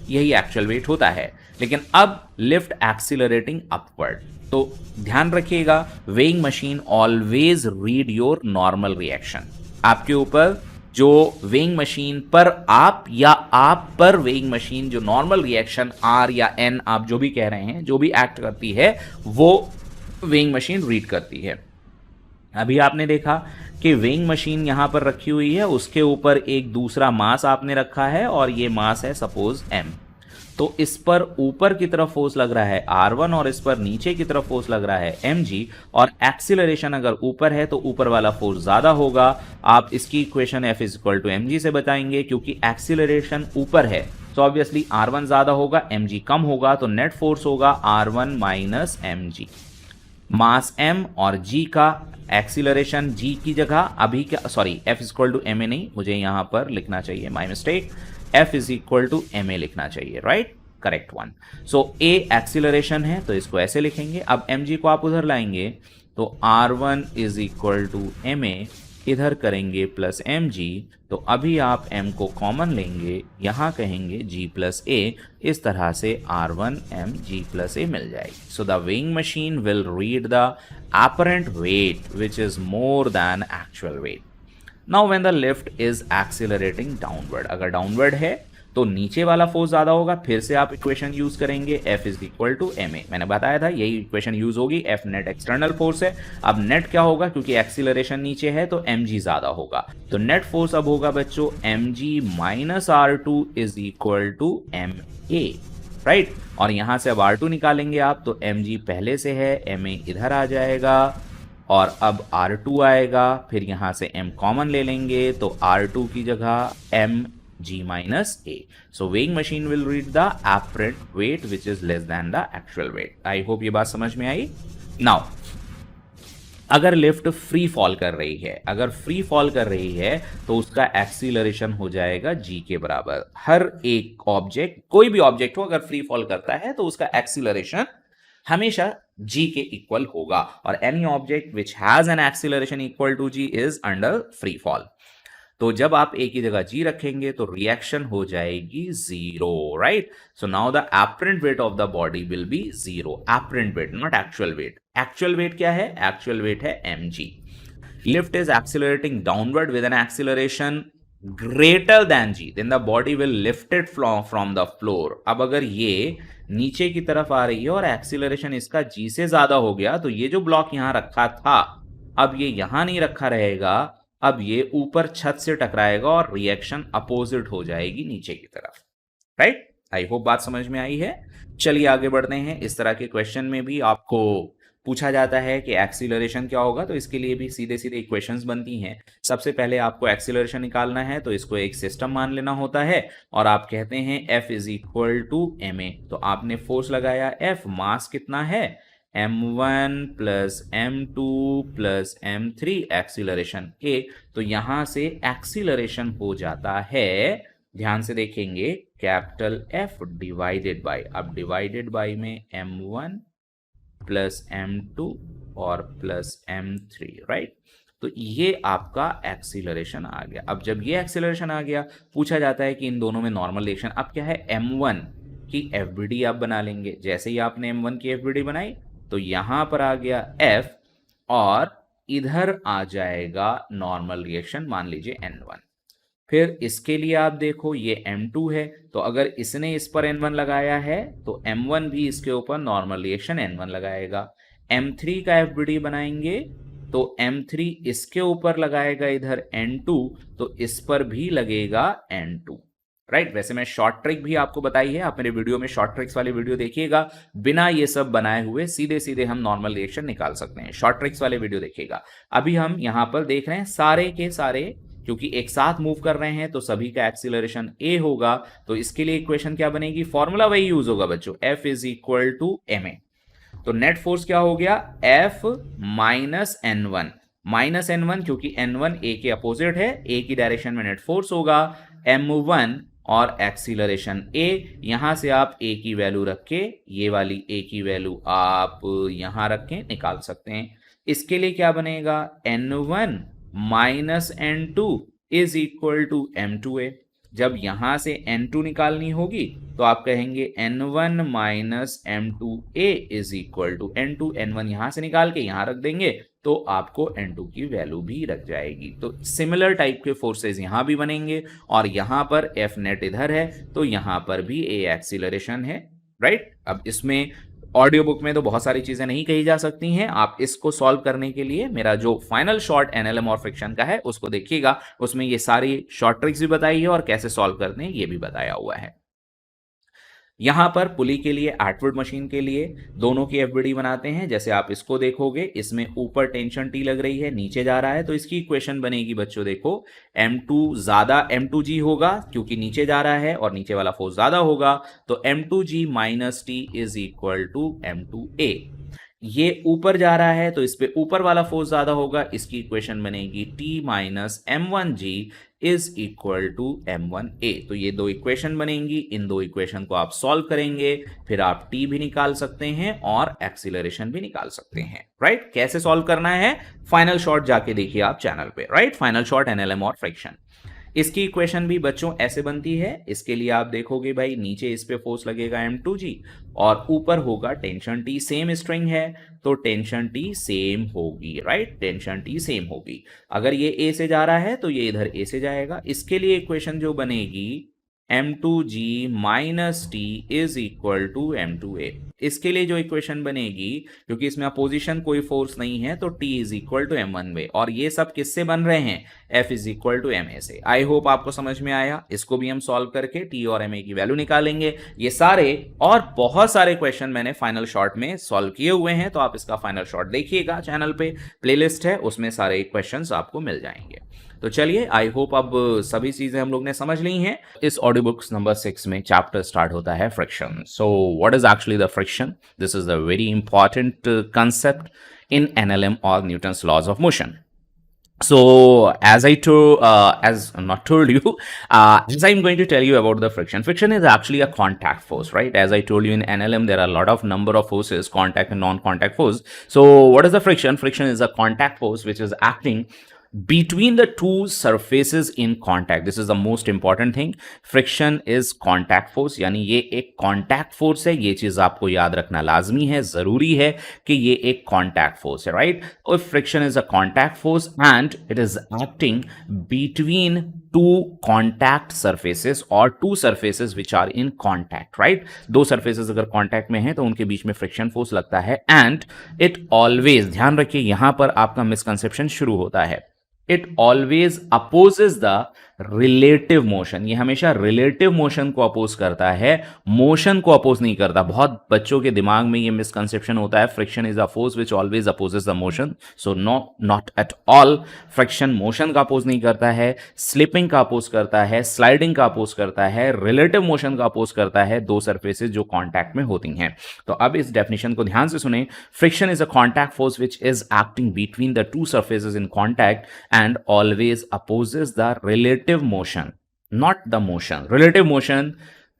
यही एक्चुअल वेट होता है। लेकिन अब लिफ्ट एक्सिलरेटिंग अपवर्ड, तो ध्यान रखिएगा, weighing machine always read your normal reaction. आपके ऊपर जो वेइंग मशीन पर आप या आप पर वेइंग मशीन जो नॉर्मल रिएक्शन आर या एन, आप जो भी कह रहे हैं, जो भी एक्ट करती है, वो वेइंग मशीन रीड करती है। अभी आपने देखा कि वेइंग मशीन यहां पर रखी हुई है, उसके ऊपर एक दूसरा मास आपने रखा है और ये मास है सपोज m। तो इस पर ऊपर की तरफ फोर्स लग रहा है r1 और इस पर नीचे की तरफ फोर्स लग रहा है mg, और एक्सीलरेशन अगर ऊपर है तो ऊपर वाला फोर्स ज्यादा होगा। आप इसकी equation F is equal to mg से बताएंगे, क्योंकि एक्सीलरेशन ऊपर है तो ऑब्वियसली r1 ज्यादा होगा, mg कम होगा, तो नेट फोर्स होगा r1 minus mg। Mass m और g का एक्सीलरेशन g की जगह अभी क्या, sorry, F is equal to ma नहीं, मुझे यहां पर लिखना चाहिए, my mistake, F is equal to ma लिखना चाहिए, right, correct one. So a acceleration है तो इसको ऐसे लिखेंगे। अब mg को आप उधर लाएंगे तो r1 is equal to ma, इधर करेंगे प्लस mg, तो अभी आप m को कॉमन लेंगे, यहां कहेंगे g प्लस a, इस तरह से r1 m g plus a मिल जाएगी। सो the weighing machine will read the apparent weight which is more than actual weight. Now when the lift is accelerating downward, अगर डाउनवर्ड है तो नीचे वाला फोर्स ज्यादा होगा, फिर से आप इक्वेशन यूज करेंगे F is equal to ma। मैंने बताया था यही इक्वेशन यूज होगी। F नेट एक्सटर्नल फोर्स है। अब नेट क्या होगा, क्योंकि एक्सीलरेशन नीचे है तो mg ज्यादा होगा, तो नेट फोर्स अब होगा बच्चों mg minus r2 is equal to ma, right. और यहां से अब R2 निकालेंगे आप, तो mg पहले से है, ma इधर आ जाएगा और अब R2 आएगा, फिर यहां से m कॉमन ले लेंगे तो R2 की जगह mg minus a। So weighing machine will read the apparent weight which is less than the actual weight। I hope ये बात समझ में आई। नाउ अगर लिफ्ट फ्री फॉल कर रही है, अगर फ्री फॉल कर रही है तो उसका एक्सीलरेशन हो जाएगा g के बराबर। हर एक ऑब्जेक्ट, कोई भी ऑब्जेक्ट हो, अगर फ्री फॉल करता है तो उसका एक्सीलरेशन हमेशा g के इक्वल होगा, और any object which has an acceleration equal to g is under free fall. तो जब आप a की जगह g रखेंगे तो रिएक्शन हो जाएगी zero, right. So now the apparent weight of the body will be zero. Apparent weight, not actual weight. Actual weight क्या है? एक्चुअल वेट है mg। Lift is accelerating downward with an acceleration greater than g, then the body will lifted from the floor. अब अगर ये नीचे की तरफ आ रही है और एक्सीलरेशन इसका g से ज्यादा हो गया, तो ये जो ब्लॉक यहां रखा था, अब ये यहां नहीं रखा रहेगा, अब ये ऊपर छत से टकराएगा और रिएक्शन अपोजिट हो जाएगी नीचे की तरफ, राइट। आई होप बात समझ में आई है। चलिए आगे बढ़ते हैं। इस तरह के क्वेश्चन में भी आपको पूछा जाता है कि एक्सीलरेशन क्या होगा, तो इसके लिए भी सीधे सीधे इक्वेशंस बनती हैं। सबसे पहले आपको एक्सीलरेशन निकालना है, तो इसको एक सिस्टम मान लेना होता है और आप कहते हैं F is equal to ma। तो आपने फोर्स लगाया F, मास कितना है m1 plus m2 plus m3, acceleration a, तो यहां से एक्सीलरेशन हो जाता है, ध्यान से देखेंगे, कैपिटल F डिवाइडेड बाय, अब डिवाइडेड बाय में m1 प्लस m2 और प्लस m3, राइट। तो ये आपका एक्सीलरेशन आ गया। अब जब ये एक्सीलरेशन आ गया, पूछा जाता है कि इन दोनों में नॉर्मल रिएक्शन, अब क्या है m1, कि FBD आप बना लेंगे। जैसे ही आपने M1 की FBD बनाई तो यहां पर आ गया F और इधर आ जाएगा नॉर्मल रिएक्शन, मान लीजिए N1। फिर इसके लिए आप देखो ये M2 है, तो अगर इसने इस पर N1 लगाया है तो M1 भी इसके ऊपर नॉर्मल रिएक्शन N1 लगाएगा। M3 का FBD बनाएंगे तो M3 इसके ऊपर लगाएगा इधर N2, तो इस पर भी लगेगा N2, राइट। वैसे मैं शॉर्ट ट्रिक भी आपको बताई है, आप मेरे वीडियो में शॉर्ट ट्रिक्स वाली वीडियो देखिएगा, बिना ये सब बनाए हुए सीधे सीधे हम नॉर्मल रिएक्शन निकाल सकते हैं, शॉर्ट ट्रिक्स वाले वीडियो देखिएगा। अभी हम यहां पर देख रहे हैं सारे के सारे क्योंकि एक साथ मूव कर रहे हैं तो सभी का एक्सीलरेशन a होगा, तो इसके लिए इक्वेशन क्या बनेगी, फॉर्मूला वही यूज होगा बच्चों, F is equal to ma। तो नेट फोर्स क्या हो गया, F माइनस N1 क्योंकि N1 a के अपोजिट है, a की डायरेक्शन में नेट फोर्स होगा M1 और एक्सीलरेशन a। यहां से आप a की वैल्यू रख के ये वाली a की वैल्यू आप यहां रख के निकाल सकते हैं। इसके लिए क्या बनेगा, N1 minus N2 is equal to M2a। जब यहां से N2 निकालनी होगी तो आप कहेंगे N1 minus M2a is equal to N2, N1 यहां से निकाल के यहां रख देंगे तो आपको N2 की वैल्यू भी रख जाएगी। तो सिमिलर टाइप के फोर्सेस यहां भी बनेंगे और यहां पर F नेट इधर है तो यहां पर भी A एक्सीलरेशन है, राइट। अब इसमें ऑडियो बुक में तो बहुत सारी चीजें नहीं कही जा सकती हैं, आप इसको सॉल्व करने के लिए मेरा जो फाइनल शॉर्ट NLM और फ्रिक्शन का है उसको देखिएगा, उसमें ये सारी शॉर्ट ट्रिक्स भी बताई है और कैसे सॉल्व करते हैं ये भी बताया हुआ है। यहां पर पुली के लिए, एटवुड मशीन के लिए दोनों की FBD बनाते हैं। जैसे आप इसको देखोगे, इसमें ऊपर टेंशन T लग रही है, नीचे जा रहा है, तो इसकी इक्वेशन बनेगी बच्चों देखो, M2 ज्यादा M2G होगा क्योंकि नीचे जा रहा है और नीचे वाला फोर्स ज्यादा होगा, तो M2G minus T is equal to M2A। ये ऊपर जा रहा है तो इस पे ऊपर वाला फोर्स ज्यादा होगा, इसकी इक्वेशन बनेगी T minus M1G is equal to M1A। तो ये दो इक्वेशन बनेंगी, इन दो इक्वेशन को आप सॉल्व करेंगे, फिर आप T भी निकाल सकते हैं और एक्सीलरेशन भी निकाल सकते हैं, राइट। कैसे सॉल्व करना है, फाइनल शॉर्ट जाके देखिए आप चैनल पे, राइट, फाइनल शॉर्ट NLM और फ्रिक्शन। इसकी इक्वेशन भी बच्चों ऐसे बनती है। इसके लिए आप देखोगे भाई, नीचे इस पे फोर्स लगेगा M2G और ऊपर होगा टेंशन T, सेम स्ट्रिंग है तो टेंशन T सेम होगी, राइट, टेंशन T सेम होगी। अगर ये A से जा रहा है तो ये इधर A से जाएगा। इसके लिए इक्वेशन जो बनेगी M2G minus T is equal to M2A। इसके लिए जो इक्वेशन बनेगी, क्योंकि इसमें अपोजिशन कोई फोर्स नहीं है, तो T is equal to M1A। और ये सब किससे बन रहे हैं, F is equal to MA से। आई होप आपको समझ में आया। इसको भी हम सॉल्व करके T और MA की वैल्यू निकालेंगे। ये सारे और बहुत सारे क्वेश्चन मैंने फाइनल शॉर्ट में सॉल्व किए हुए हैं, तो आप इसका फाइनल शॉर्ट देखिएगा, चैनल पे प्लेलिस्ट है, उसमें सारे क्वेश्चंस आपको मिल जाएंगे। तो चलिए, आई होप अब सभी चीजें हम लोग ने समझ ली हैं। इस ऑडियो बुक्स नंबर 6 में चैप्टर स्टार्ट होता है friction. So what is actually the friction? This is the very important concept in NLM or Newton's laws of motion. So as not told you, as I'm going to tell you about the friction. Friction is actually a contact force, right? As I told you in NLM, there are a lot of number of forces, contact and non-contact force. So what is the friction? Friction is a contact force which is acting between the two surfaces in contact. This is the most important thing. Friction is contact force, यानी ये एक contact force है। ये चीज आपको याद रखना लाजमी है, जरूरी है कि ये एक contact force है, right? और friction is a contact force and it is acting between two contact surfaces or two surfaces which are in contact, right? दो surfaces अगर contact में हैं तो उनके बीच में friction force लगता है and it always, ध्यान रखिए यहां पर आपका misconception शुरू होता है, it always opposes the relative motion. ये हमेशा रिलेटिव मोशन को अपोज करता है, मोशन को अपोज नहीं करता। बहुत बच्चों के दिमाग में ये मिसकंसेप्शन होता है, friction is a force which always opposes the motion. So not at all. Friction motion का अपोज नहीं करता है, स्लिपिंग का अपोज करता है, स्लाइडिंग का अपोज करता है, रिलेटिव मोशन का अपोज करता है, दो सरफेसेस जो कॉन्टैक्ट में होती हैं। तो अब इस डेफिनेशन को ध्यान से सुने। Friction is a contact force which is acting between the two surfaces in contact and always opposes the relative motion, not the motion. Relative motion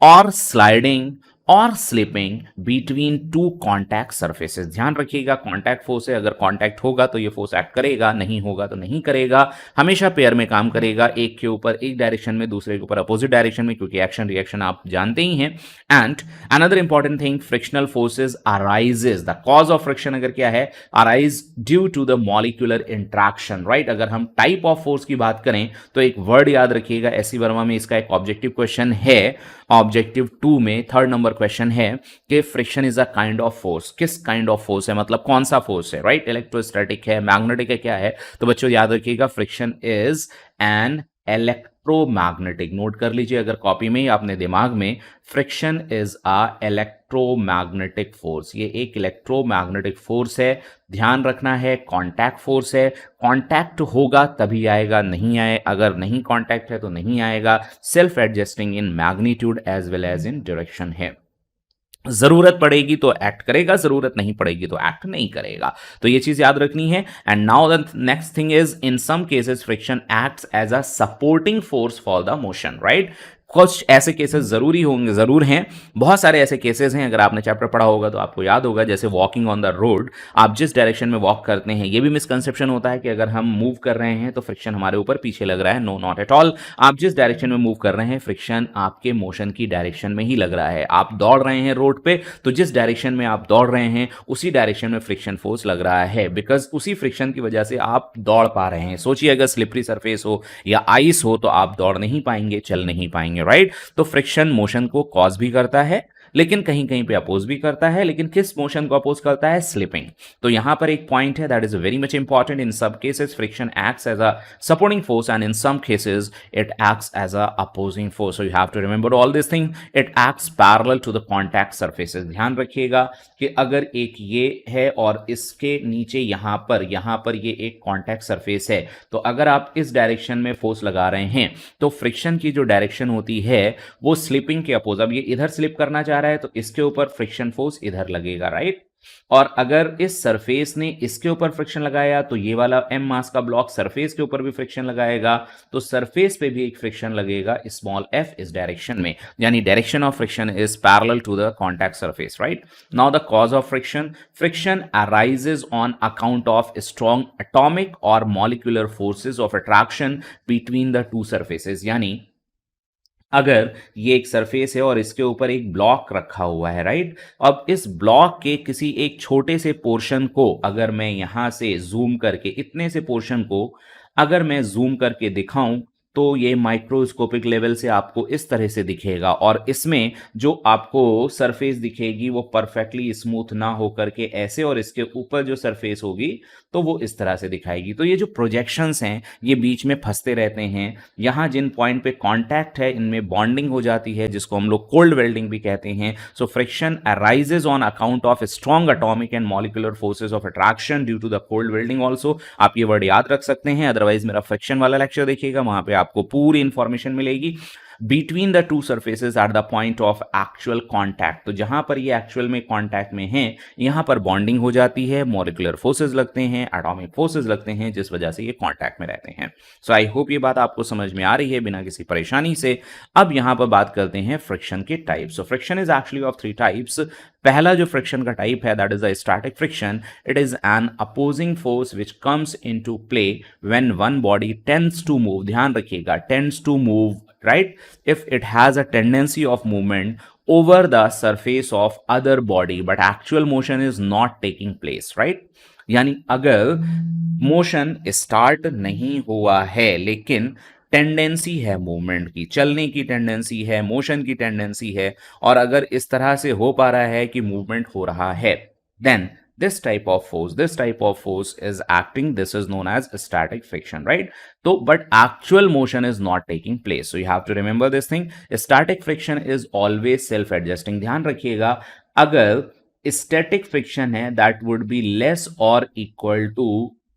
or sliding और slipping between two contact surfaces. ध्यान रखिएगा कॉन्टैक्ट फोर्स है, अगर कॉन्टैक्ट होगा तो ये फोर्स एक्ट करेगा, नहीं होगा तो नहीं करेगा, हमेशा पेयर में काम करेगा, एक के ऊपर एक डायरेक्शन में, दूसरे के ऊपर अपोजिट डायरेक्शन में, क्योंकि एक्शन रिएक्शन आप जानते ही हैं। And another important thing, frictional forces arises, the cause of friction अगर क्या है, arise due to the molecular interaction, right. अगर हम टाइप ऑफ फोर्स की बात करें तो एक वर्ड याद रखिएगा, एससी वर्मा में इसका एक ऑब्जेक्टिव क्वेश्चन है, ऑब्जेक्टिव 2 में 3rd नंबर क्वेश्चन है कि friction is a kind of force. किस काइंड ऑफ फोर्स है, मतलब कौन सा फोर्स है, राइट। इलेक्ट्रोस्टैटिक है, मैग्नेटिक है, क्या है। तो बच्चों याद रखिएगा friction is an electromagnetic. Note कर लीजिए अगर कॉपी में या अपने दिमाग में, friction is a electromagnetic force. ये एक इलेक्ट्रोमैग्नेटिक फोर्स है, ध्यान रखना है। कांटेक्ट फोर्स है, कांटेक्ट होगा तभी आएगा, नहीं आए, अगर नहीं कांटेक्ट है तो नहीं आएगा। Self adjusting in magnitude as well as in direction है। जरूरत पड़ेगी तो एक्ट करेगा, जरूरत नहीं पड़ेगी तो एक्ट नहीं करेगा। तो ये चीज याद रखनी है। And now the next thing is, in some cases friction acts as a supporting force for the motion, right. कुछ ऐसे केसेस जरूरी होंगे, जरूर हैं, बहुत सारे ऐसे केसेस हैं, अगर आपने चैप्टर पढ़ा होगा तो आपको याद होगा। जैसे वॉकिंग ऑन द रोड, आप जिस डायरेक्शन में वॉक करते हैं, ये भी मिसकंसेप्शन होता है कि अगर हम मूव कर रहे हैं तो फ्रिक्शन हमारे ऊपर पीछे लग रहा है। No, not at all. आप जिस डायरेक्शन में मूव कर रहे हैं, फ्रिक्शन आपके मोशन की डायरेक्शन में ही लग रहा है। आप दौड़ रहे हैं रोड पे, तो जिस डायरेक्शन में आप दौड़ रहे हैं उसी डायरेक्शन में फ्रिक्शन फोर्स लग रहा है, बिकॉज उसी फ्रिक्शन की वजह से आप दौड़ पा रहे हैं। सोचिए अगर स्लिपरी सरफेस हो या आइस हो तो आप दौड़ नहीं पाएंगे, चल नहीं पाएंगे, राइट। तो फ्रिक्शन मोशन को कॉज भी करता है, लेकिन कहीं कहीं पे अपोज भी करता है। लेकिन किस मोशन को अपोज करता है, स्लिपिंग। तो यहां पर एक पॉइंट है, that is very much important. इन सब cases friction acts as a supporting force and in some cases it acts as a opposing force. So you have to remember all this thing. It acts parallel to the contact surfaces. ध्यान रखिएगा कि अगर एक ये है और इसके नीचे यहां पर ये एक कॉन्टैक्ट सर्फेस है, तो अगर आप इस डायरेक्शन में फोर्स लगा रहे हैं तो फ्रिक्शन की जो डायरेक्शन होती है वो स्लिपिंग के अपोज। अब ये इधर स्लिप करना चाह रहा है तो इसके ऊपर फ्रिक्शन फोर्स इधर लगेगा, राइट। और अगर इस सरफेस ने इसके ऊपर फ्रिक्शन लगाया तो ये वाला m मास का ब्लॉक सरफेस के ऊपर भी फ्रिक्शन लगाएगा, तो सरफेस पे भी एक फ्रिक्शन लगेगा स्मॉल f इस डायरेक्शन में, यानी direction of friction is parallel to the contact surface, right. Now the cause of friction, friction arises on account of strong atomic और molecular forces of attraction between the two surfaces. यानी अगर ये एक सरफेस है और इसके ऊपर एक ब्लॉक रखा हुआ है, राइट। अब इस ब्लॉक के किसी एक छोटे से पोर्शन को अगर मैं यहां से जूम करके, इतने से पोर्शन को अगर मैं जूम करके दिखाऊं तो ये माइक्रोस्कोपिक लेवल से आपको इस तरह से दिखेगा, और इसमें जो आपको सरफेस दिखेगी वो परफेक्टली स्मूथ ना होकर के ऐसे, और इसके ऊपर जो सरफेस होगी तो वो इस तरह से दिखाएगी। तो ये जो प्रोजेक्शंस हैं ये बीच में फंसते रहते हैं। यहाँ जिन पॉइंट पे कांटेक्ट है इनमें बॉन्डिंग हो जाती है, जिसको हम लोग कोल्ड वेल्डिंग भी कहते हैं। So friction arises on account of strong atomic and molecular forces of attraction due to the cold welding also. आप ये वर्ड याद रख सकते हैं, अदरवाइज मेरा फ्रिक्शन वाला लेक्चर देखिएगा, वहां पे आपको पूरी इंफॉर्मेशन मिलेगी। Between the two surfaces at the point of actual contact, तो जहां पर ये एक्चुअल में कॉन्टैक्ट में है यहां पर बॉन्डिंग हो जाती है, मॉलिक्यूलर फोर्सेस लगते हैं, एटॉमिक फोर्सेस लगते हैं, जिस वजह से ये कॉन्टैक्ट में रहते हैं। सो आई होप ये बात आपको समझ में आ रही है बिना किसी परेशानी से। अब यहां पर बात करते हैं फ्रिक्शन के types. So friction is actually of 3 types. पहला जो फ्रिक्शन का टाइप है that is the static friction. It is an opposing force which comes into play when one body tends to move. ध्यान रखिएगा, tends to move, right, if it has a tendency of movement over the surface of other body but actual motion is not taking place, right। यानी अगर मोशन स्टार्ट नहीं हुआ है लेकिन टेंडेंसी है मूवमेंट की, चलने की टेंडेंसी है, मोशन की टेंडेंसी है, और अगर इस तरह से हो पा रहा है कि मूवमेंट हो रहा है, then this type of force is acting, this is known as static friction, right। so but actual motion is not taking place, so you have to remember this thing। static friction is always self adjusting। ध्यान रखिएगा, अगर static friction है that would be less or equal to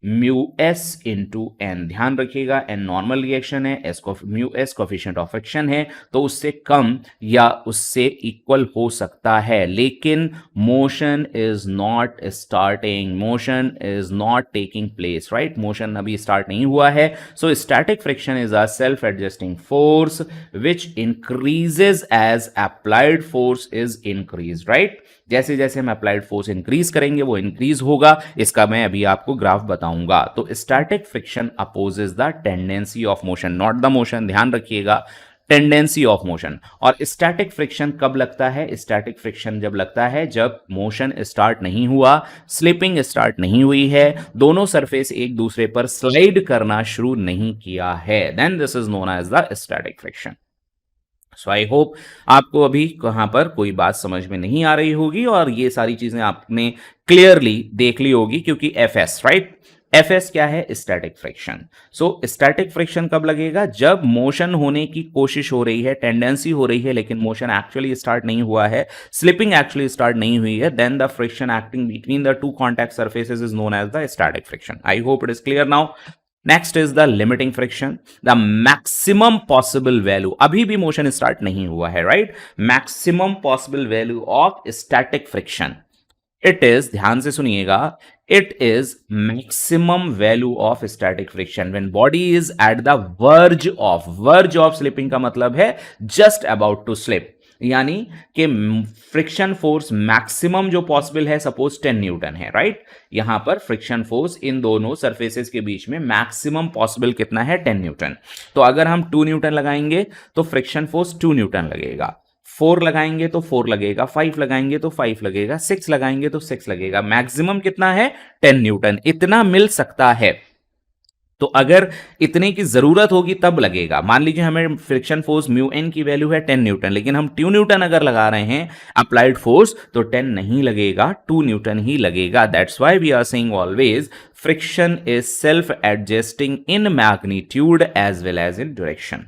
mu S into N. ध्यान रखिएगा एन नॉर्मल रिएक्शन है, S mu S coefficient of friction है, तो उससे कम या उससे इक्वल हो सकता है, लेकिन motion is not starting, motion is not taking place, right. Motion अभी स्टार्ट नहीं हुआ है। So static friction is a self adjusting force which increases as applied force is increase, right. जैसे जैसे हम अप्लाइड फोर्स इंक्रीज करेंगे वो इंक्रीज होगा, इसका मैं अभी आपको ग्राफ बताऊंगा। तो static friction opposes the tendency of motion, not the motion, ध्यान रखिएगा, टेंडेंसी ऑफ मोशन। और स्टैटिक फ्रिक्शन कब लगता है? स्टैटिक फ्रिक्शन जब लगता है जब मोशन स्टार्ट नहीं हुआ, स्लिपिंग स्टार्ट नहीं हुई है, दोनों सरफेस एक दूसरे पर स्लाइड करना शुरू नहीं किया है, then this is known as the static friction. So I hope आपको अभी कहां पर कोई बात समझ में नहीं आ रही होगी और ये सारी चीजें आपने क्लियरली देख ली होगी, क्योंकि F S, right, F S क्या है? Static friction. सो स्टैटिक फ्रिक्शन कब लगेगा? जब मोशन होने की कोशिश हो रही है, टेंडेंसी हो रही है, लेकिन मोशन एक्चुअली स्टार्ट नहीं हुआ है, स्लिपिंग एक्चुअली स्टार्ट नहीं हुई है, then the friction acting between the two contact surfaces is known as the static friction. I hope it is clear now. Next is the limiting friction, the maximum possible value, अभी भी मोशन स्टार्ट नहीं हुआ है, right, maximum possible value of static friction, it is, ध्यान से सुनिएगा, it is maximum value of static friction when body is at the verge of slipping का मतलब है जस्ट अबाउट टू स्लिप, यानी कि फ्रिक्शन फोर्स मैक्सिमम जो पॉसिबल है, सपोज 10 न्यूटन है, राइट, यहां पर फ्रिक्शन फोर्स इन दोनों सरफेसेस के बीच में मैक्सिमम पॉसिबल कितना है? 10 न्यूटन। तो अगर हम 2 न्यूटन लगाएंगे तो फ्रिक्शन फोर्स 2 न्यूटन लगेगा, 4 लगाएंगे तो 4 लगेगा, 5 लगाएंगे तो 5 लगेगा, 6 लगाएंगे तो 6 लगेगा, मैक्सिमम कितना है? 10 न्यूटन, इतना मिल सकता है। तो अगर इतने की जरूरत होगी तब लगेगा। मान लीजिए हमें फ्रिक्शन फोर्स म्यू एन की वैल्यू है 10 न्यूटन, लेकिन हम 2 न्यूटन अगर लगा रहे हैं अप्लाइड फोर्स, तो 10 नहीं लगेगा, 2 न्यूटन ही लगेगा। That's why we are saying always friction is self adjusting in magnitude as well as in direction.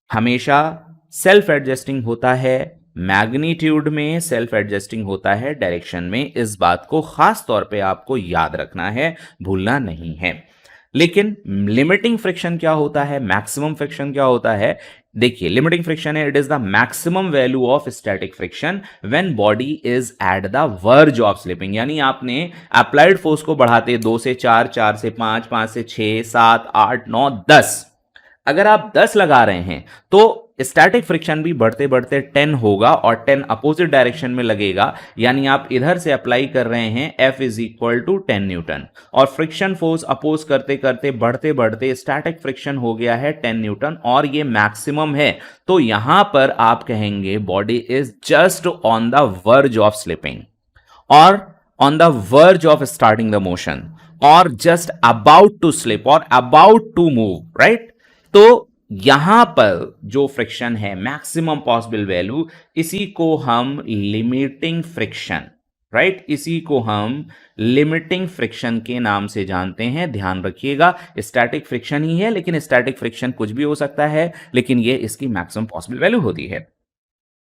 हमेशा सेल्फ एडजस्टिंग होता है मैग्नीट्यूड में, सेल्फ एडजस्टिंग होता है डायरेक्शन में। इस बात को खास तौर पे आपको याद रखना है, भूलना नहीं है। लेकिन लिमिटिंग फ्रिक्शन क्या होता है, मैक्सिमम फ्रिक्शन क्या होता है? देखिए, लिमिटिंग फ्रिक्शन है, it is the maximum value of static friction when body is at the verge of slipping, यानी आपने अप्लाइड फोर्स को बढ़ाते 2 से 4, 4 से 5, 5 से 6, 7, 8, 9, 10, अगर आप 10 लगा रहे हैं तो स्टैटिक फ्रिक्शन भी बढ़ते बढ़ते 10 होगा और 10 अपोजिट डायरेक्शन में लगेगा, यानी आप इधर से अप्लाई कर रहे हैं F is equal to 10 newton, और फ्रिक्शन फोर्स अपोज करते करते बढ़ते बढ़ते स्टैटिक फ्रिक्शन हो गया है 10 न्यूटन और ये मैक्सिमम है। तो यहां पर आप कहेंगे body is just on the verge of slipping और on the verge of starting the motion और जस्ट अबाउट टू स्लिप और अबाउट टू मूव, राइट। तो यहां पर जो फ्रिक्शन है मैक्सिमम पॉसिबल वैल्यू, इसी को हम लिमिटिंग फ्रिक्शन, राइट, इसी को हम लिमिटिंग फ्रिक्शन के नाम से जानते हैं। ध्यान रखिएगा, स्टैटिक फ्रिक्शन ही है, लेकिन स्टैटिक फ्रिक्शन कुछ भी हो सकता है, लेकिन ये इसकी मैक्सिमम पॉसिबल वैल्यू होती है।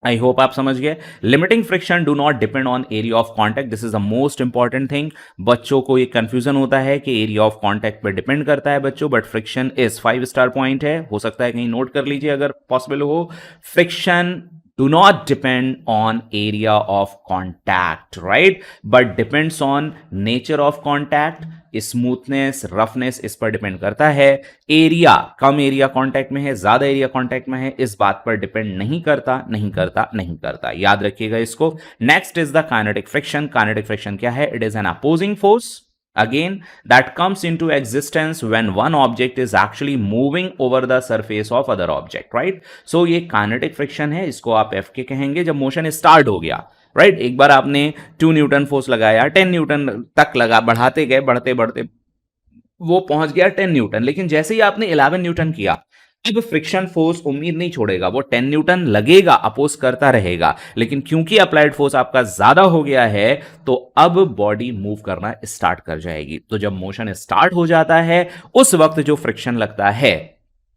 आई होप आप समझ गए। Limiting friction do not depend on area of contact, this is the most important thing. बच्चों को ये कंफ्यूजन होता है कि एरिया ऑफ कॉन्टैक्ट पे डिपेंड करता है बच्चों, but friction is 5 star point है, हो सकता है कहीं नोट कर लीजिए अगर पॉसिबल हो। Friction do not depend on area of contact, right, but depends on nature of contact, smoothness, roughness, इस पर डिपेंड करता है। एरिया, कम एरिया कांटेक्ट में है, ज्यादा एरिया कांटेक्ट में है, इस बात पर डिपेंड नहीं करता, नहीं करता, नहीं करता, याद रखिएगा इसको। Next is the kinetic friction. Kinetic friction क्या है? It is an opposing force again that comes into existence when one object is actually moving over the surface of other object, right? So ये kinetic friction है, इसको आप F के कहेंगे जब मोशन स्टार्ट हो गया, राइट। एक बार आपने 2 न्यूटन फोर्स लगाया, 10 न्यूटन तक लगा, बढ़ाते गए, बढ़ते बढ़ते वो पहुंच गया 10 न्यूटन, लेकिन जैसे ही आपने 11 न्यूटन किया, अब फ्रिक्शन फोर्स उम्मीद नहीं छोड़ेगा, वो 10 न्यूटन लगेगा, अपोज करता रहेगा, लेकिन क्योंकि अप्लाइड फोर्स आपका ज्यादा हो गया है तो अब बॉडी मूव करना स्टार्ट कर जाएगी। तो जब मोशन स्टार्ट हो जाता है उस वक्त जो फ्रिक्शन लगता है,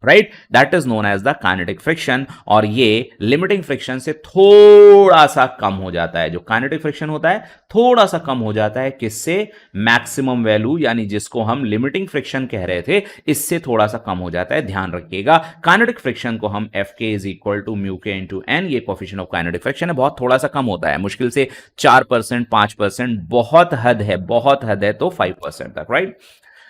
right, that is known as the kinetic friction. और ये लिमिटिंग फ्रिक्शन से थोड़ा सा कम हो जाता है। जो काइनेटिक फ्रिक्शन होता है थोड़ा सा कम हो जाता है, किससे? मैक्सिमम वैल्यू, यानी जिसको हम लिमिटिंग फ्रिक्शन कह रहे थे, इससे थोड़ा सा कम हो जाता है। ध्यान रखिएगा, काइनेटिक फ्रिक्शन को हम F K is equal to mu के इंटू एन, ये कोफिशिएंट ऑफ काइनेटिक फ्रिक्शन है, बहुत थोड़ा सा कम होता है, मुश्किल से 4%, 5%, बहुत हद है, बहुत हद है तो 5% तक, right.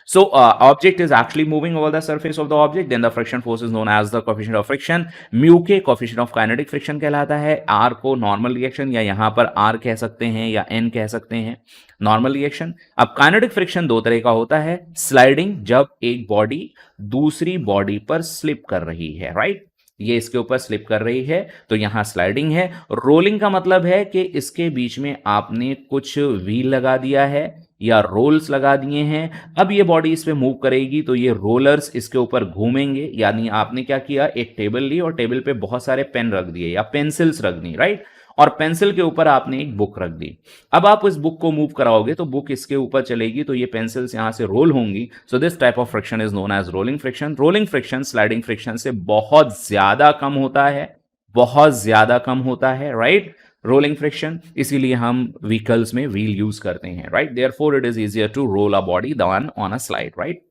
So object is actually moving over the surface of the object, then the friction force is known as the coefficient of friction. Mu के coefficient of kinetic friction कहलाता है। R को normal reaction, या यहाँ पर R कह सकते हैं या N कह सकते हैं, normal reaction। अब kinetic friction दो तरह का होता है, sliding, जब एक बॉडी दूसरी बॉडी पर स्लिप कर रही है, राइट, ये इसके ऊपर स्लिप कर रही है तो यहां स्लाइडिंग है। रोलिंग का मतलब है कि इसके बीच में आपने कुछ व्हील लगा दिया है या रोल्स लगा दिए हैं, अब ये बॉडी इस पे मूव करेगी तो ये रोलर्स इसके ऊपर घूमेंगे। यानी आपने क्या किया, एक टेबल ली और टेबल पे बहुत सारे पेन रख दिए या पेंसिल्स रख दी, राइट, और पेंसिल के ऊपर आपने एक बुक रख दी। अब आप इस बुक को मूव कराओगे तो बुक इसके ऊपर चलेगी तो ये पेंसिल्स यहां से रोल होंगी। So this type of friction is known as rolling friction. Rolling friction sliding friction से बहुत ज्यादा कम होता है, बहुत ज्यादा कम होता है, राइट, रोलिंग फ्रिक्शन। इसीलिए हम व्हीकल्स में व्हील यूज करते हैं, right, therefore it is easier to roll a body than on a slide, right.